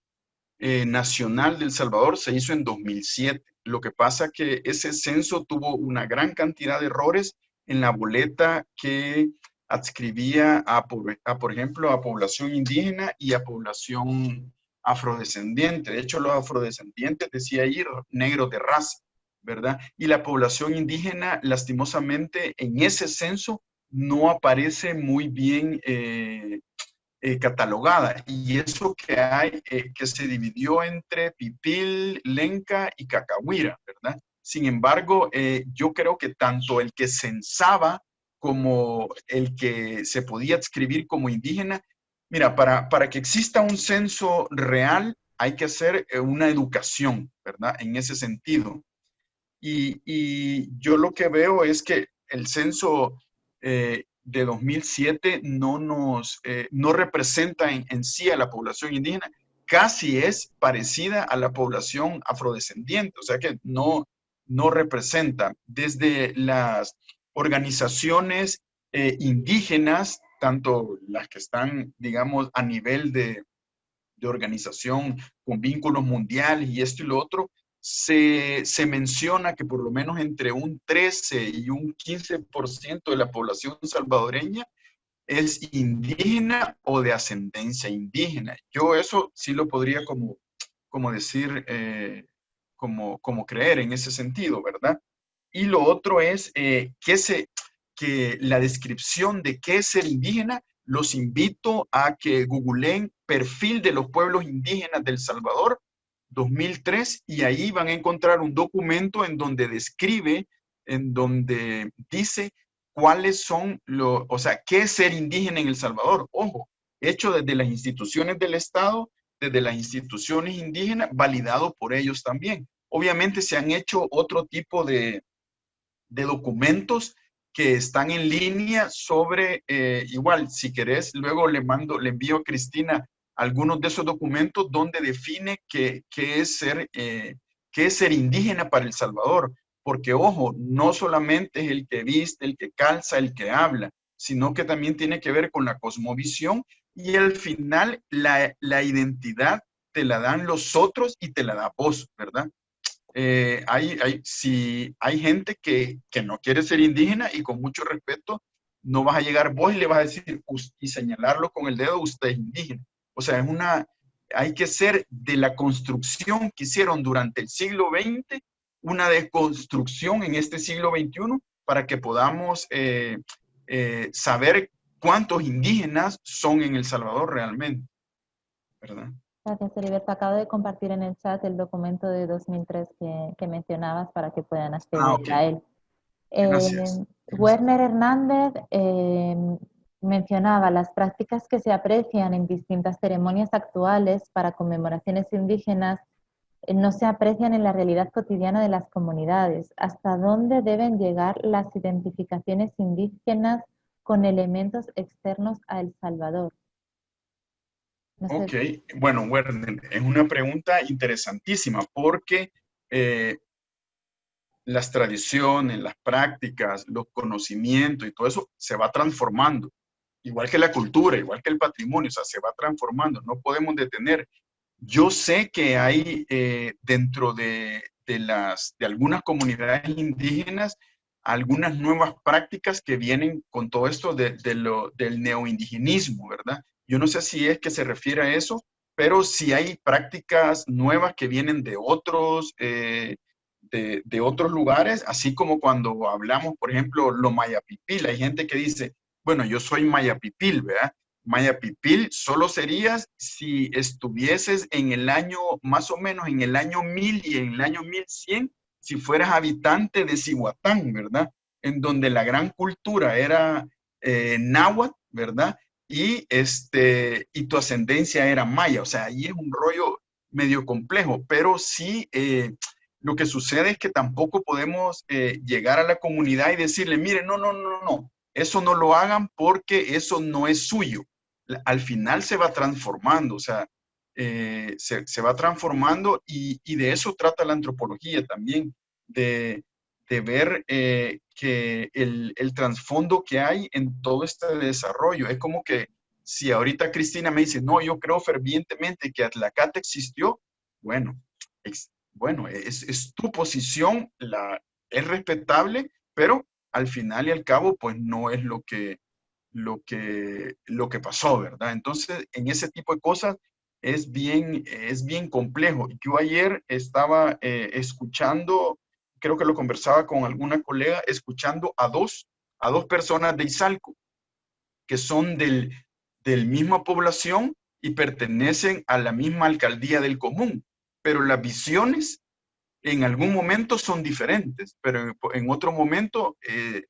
nacional de El Salvador se hizo en 2007. Lo que pasa que ese censo tuvo una gran cantidad de errores en la boleta que adscribía por ejemplo, a población indígena y a población afrodescendiente. De hecho, los afrodescendientes decía ahí negros de raza, ¿verdad? Y la población indígena, lastimosamente, en ese censo no aparece muy bien catalogada. Y eso que hay, que se dividió entre Pipil, Lenca y Cacahuira, ¿verdad? Sin embargo, yo creo que tanto el que censaba como el que se podía adscribir como indígena, mira, para que exista un censo real hay que hacer una educación, ¿verdad? En ese sentido. Y yo lo que veo es que el censo de 2007 no representa en sí a la población indígena, casi es parecida a la población afrodescendiente, o sea que no representa. Desde las organizaciones indígenas, tanto las que están, digamos, a nivel de organización con vínculos mundiales y esto y lo otro, se menciona que por lo menos entre un 13 y un 15% de la población salvadoreña es indígena o de ascendencia indígena. Yo eso sí lo podría como decir, como creer en ese sentido, ¿verdad? Y lo otro es que la descripción de qué es ser indígena, los invito a que googleen perfil de los pueblos indígenas del Salvador 2003 y ahí van a encontrar un documento en donde describe, en donde dice cuáles son o sea, qué es ser indígena en El Salvador. Ojo, hecho desde las instituciones del Estado, desde las instituciones indígenas, validado por ellos también. Obviamente se han hecho otro tipo de documentos que están en línea sobre, igual, si querés, luego le envío a Cristina algunos de esos documentos donde define qué es ser indígena para El Salvador. Porque, ojo, no solamente es el que viste, el que calza, el que habla, sino que también tiene que ver con la cosmovisión y al final la identidad te la dan los otros y te la da vos, ¿verdad? Si hay gente que no quiere ser indígena y con mucho respeto, no vas a llegar vos y le vas a decir y señalarlo con el dedo, usted es indígena. O sea, hay que ser de la construcción que hicieron durante el siglo XX, una desconstrucción en este siglo XXI para que podamos saber cuántos indígenas son en El Salvador realmente, ¿verdad? Gracias, Heriberto. Acabo de compartir en el chat el documento de 2003 que mencionabas para que puedan acceder Ok, a él. gracias. Werner Hernández mencionaba las prácticas que se aprecian en distintas ceremonias actuales para conmemoraciones indígenas no se aprecian en la realidad cotidiana de las comunidades. ¿Hasta dónde deben llegar las identificaciones indígenas con elementos externos a El Salvador? No sé. Ok, bueno, Werner, es una pregunta interesantísima porque las tradiciones, las prácticas, los conocimientos y todo eso se va transformando, igual que la cultura, igual que el patrimonio, o sea, se va transformando, no podemos detener. Yo sé que hay dentro de algunas comunidades indígenas algunas nuevas prácticas que vienen con todo esto del neoindigenismo, ¿verdad? Yo no sé si es que se refiere a eso, pero sí hay prácticas nuevas que vienen de otros lugares, así como cuando hablamos, por ejemplo, lo mayapipil. Hay gente que dice, bueno, yo soy mayapipil, ¿verdad? Mayapipil solo serías si estuvieses en el año, más o menos en el año 1000 y en el año 1100, si fueras habitante de Cihuatán, ¿verdad? En donde la gran cultura era náhuatl, ¿verdad? Y tu ascendencia era maya, o sea, ahí es un rollo medio complejo, pero sí, lo que sucede es que tampoco podemos llegar a la comunidad y decirle, mire, no, no, no, no, eso no lo hagan porque eso no es suyo. Al final se va transformando, o sea, se va transformando y de eso trata la antropología también, de ver que el trasfondo que hay en todo este desarrollo. Es como que si ahorita Cristina me dice, no, yo creo fervientemente que Atlacate existió, bueno, bueno, es tu posición, es respetable, pero al final y al cabo, pues no es lo que pasó, ¿verdad? Entonces, en ese tipo de cosas es bien complejo. Yo ayer estaba escuchando, creo que lo conversaba con alguna colega, escuchando a dos personas de Izalco, que son del misma población y pertenecen a la misma alcaldía del común, pero las visiones en algún momento son diferentes, pero en otro momento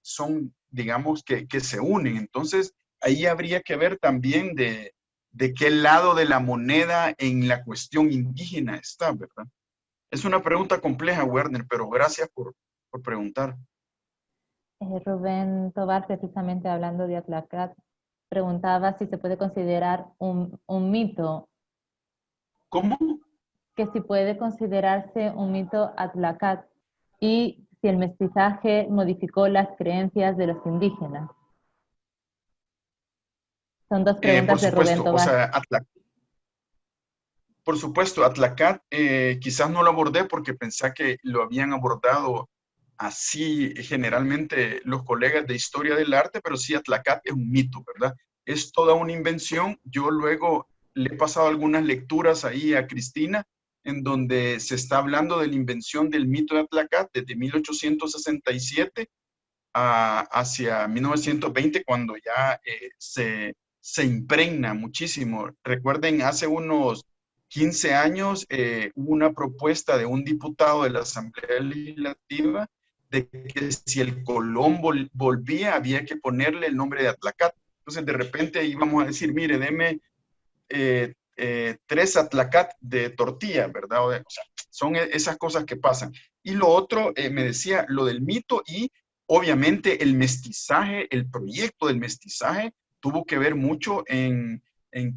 son, digamos, que se unen. Entonces, ahí habría que ver también de qué lado de la moneda en la cuestión indígena está, ¿verdad? Es una pregunta compleja, Werner, pero gracias por preguntar. Rubén Tobar, precisamente hablando de Atlacat, preguntaba si se puede considerar un mito, ¿Cómo? que si puede considerarse un mito Atlacat y si el mestizaje modificó las creencias de los indígenas. Son dos Por preguntas de Rubén supuesto, o Tobar. sea, Atlacat, quizás no lo abordé porque pensé que lo habían abordado así generalmente los colegas de historia del arte, pero sí Atlacat es un mito, ¿verdad? Es toda una invención. Yo luego le he pasado algunas lecturas ahí a Cristina, en donde se está hablando de la invención del mito de Atlacat desde 1867 hacia 1920, cuando ya se impregna muchísimo. Recuerden, hace unos 15 años hubo una propuesta de un diputado de la Asamblea Legislativa de que si el Colón volvía, había que ponerle el nombre de Atlacat. Entonces, de repente íbamos a decir, mire, deme 3 Atlacat de tortilla, ¿verdad? O sea, son esas cosas que pasan. Y lo otro, me decía, lo del mito y obviamente el mestizaje, el proyecto del mestizaje tuvo que ver mucho en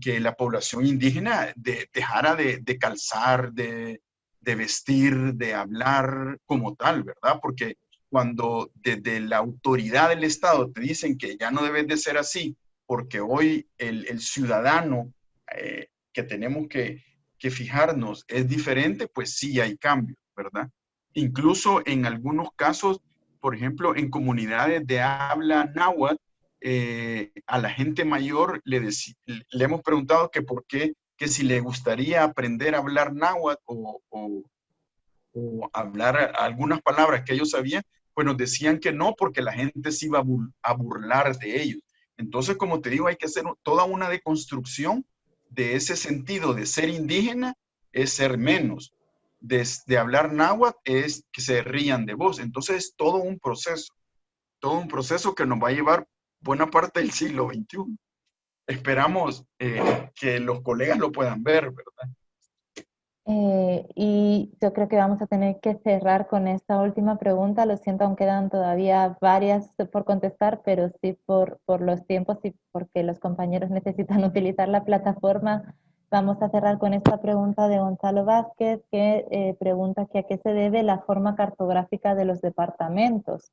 que la población indígena dejara de calzar, de vestir, de hablar como tal, ¿verdad? Porque cuando desde la autoridad del Estado te dicen que ya no debes de ser así, porque hoy el ciudadano que tenemos que fijarnos es diferente, pues sí hay cambios, ¿verdad? Incluso en algunos casos, por ejemplo, en comunidades de habla náhuatl, a la gente mayor le hemos preguntado que por qué, que si le gustaría aprender a hablar náhuatl o hablar algunas palabras que ellos sabían, pues nos decían que no, porque la gente se iba a burlar de ellos. Entonces, como te digo, hay que hacer toda una deconstrucción de ese sentido de ser indígena, es ser menos. De hablar náhuatl es que se rían de vos. Entonces, es todo un proceso que nos va a llevar buena parte del siglo XXI. Esperamos que los colegas lo puedan ver, ¿verdad? Y yo creo que vamos a tener que cerrar con esta última pregunta. Lo siento, aún quedan todavía varias por contestar, pero sí por los tiempos y porque los compañeros necesitan utilizar la plataforma. Vamos a cerrar con esta pregunta de Gonzalo Vázquez, que pregunta que a qué se debe la forma cartográfica de los departamentos.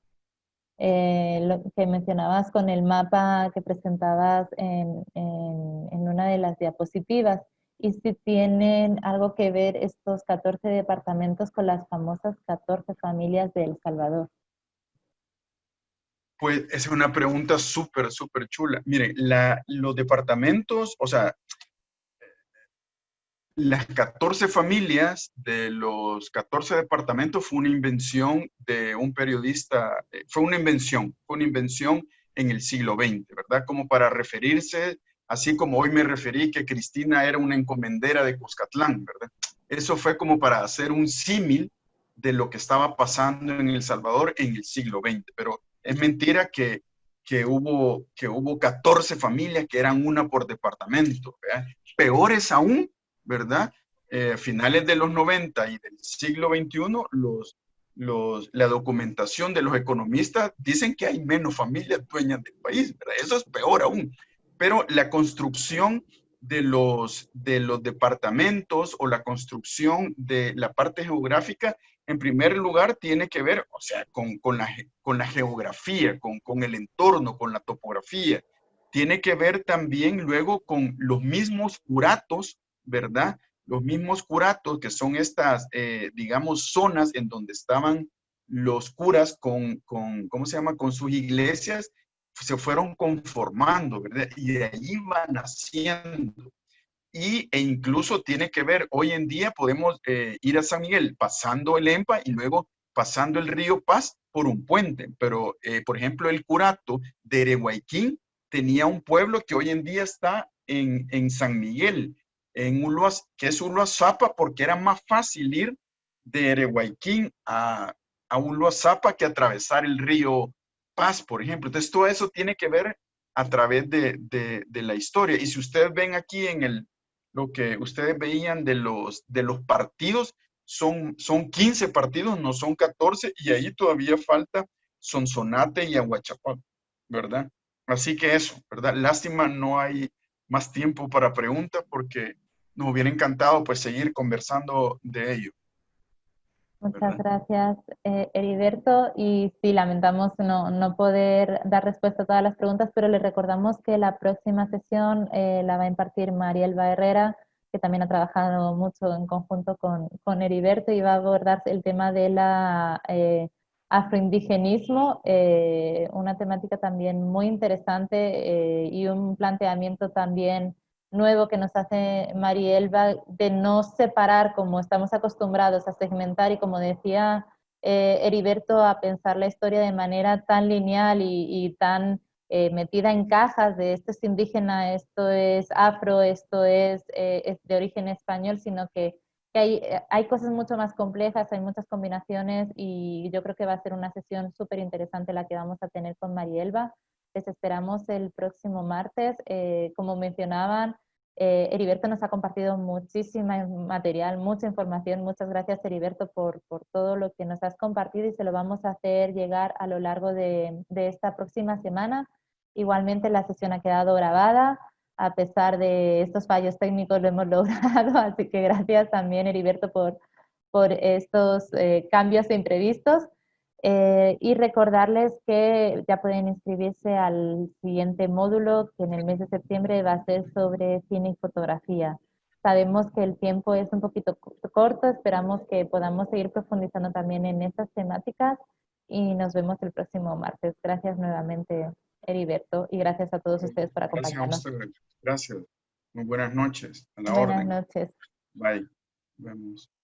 Lo que mencionabas con el mapa que presentabas en una de las diapositivas, y si tienen algo que ver estos 14 departamentos con las famosas 14 familias de El Salvador. Pues esa es una pregunta súper, súper chula. Miren, los departamentos, o sea, las 14 familias de los 14 departamentos fue una invención de un periodista, fue una invención en el siglo XX, ¿verdad? Como para referirse, así como hoy me referí que Cristina era una encomendera de Cuscatlán, ¿verdad? Eso fue como para hacer un símil de lo que estaba pasando en El Salvador en el siglo XX, pero es mentira que hubo 14 familias que eran una por departamento, ¿verdad? Peores aún, ¿verdad? Finales de los 90 y del siglo XXI, la documentación de los economistas dicen que hay menos familias dueñas del país, ¿verdad? Eso es peor aún. Pero la construcción de los departamentos o la construcción de la parte geográfica, en primer lugar, tiene que ver, o sea, con la geografía, con el entorno, con la topografía. Tiene que ver también luego con los mismos curatos, ¿verdad? Los mismos curatos, que son estas, digamos, zonas en donde estaban los curas ¿cómo se llama? Con sus iglesias, se fueron conformando, ¿verdad? Y de ahí van naciendo. E incluso tiene que ver, hoy en día podemos ir a San Miguel pasando el EMPA y luego pasando el río Paz por un puente. Pero, por ejemplo, el curato de Erehuayquín tenía un pueblo que hoy en día está en San Miguel, que es Uluazapa, porque era más fácil ir de Erehuayquín a Uluazapa que atravesar el río Paz, por ejemplo. Entonces, todo eso tiene que ver a través de la historia. Y si ustedes ven aquí lo que ustedes veían de los partidos, son 15 partidos, no son 14, y ahí todavía falta Sonsonate y Aguachapac, ¿verdad? Así que eso, ¿verdad? Lástima, no hay más tiempo para preguntas porque nos hubiera encantado pues seguir conversando de ello. Muchas ¿Verdad? gracias, Heriberto. Y sí, lamentamos no poder dar respuesta a todas las preguntas, pero les recordamos que la próxima sesión la va a impartir Marielba Herrera, que también ha trabajado mucho en conjunto con Heriberto y va a abordar el tema de la afroindigenismo, una temática también muy interesante y un planteamiento también nuevo que nos hace Marielba de no separar como estamos acostumbrados a segmentar y como decía Heriberto, a pensar la historia de manera tan lineal y tan metida en cajas de esto es indígena, esto es afro, esto es de origen español, sino que hay cosas mucho más complejas, hay muchas combinaciones y yo creo que va a ser una sesión súper interesante la que vamos a tener con Marielba. Les esperamos el próximo martes. Como mencionaban, Heriberto nos ha compartido muchísima material, mucha información. Muchas gracias, Heriberto, por todo lo que nos has compartido y se lo vamos a hacer llegar a lo largo de esta próxima semana. Igualmente la sesión ha quedado grabada. A pesar de estos fallos técnicos lo hemos logrado, así que gracias también, Heriberto, por estos cambios imprevistos. Y recordarles que ya pueden inscribirse al siguiente módulo, que en el mes de septiembre va a ser sobre cine y fotografía. Sabemos que el tiempo es un poquito corto, esperamos que podamos seguir profundizando también en estas temáticas y nos vemos el próximo martes. Gracias nuevamente, Heriberto, y gracias a todos ustedes por Gracias a acompañarnos. ustedes. Gracias. Muy buenas noches. A la Buenas orden. noches. Bye. Vemos.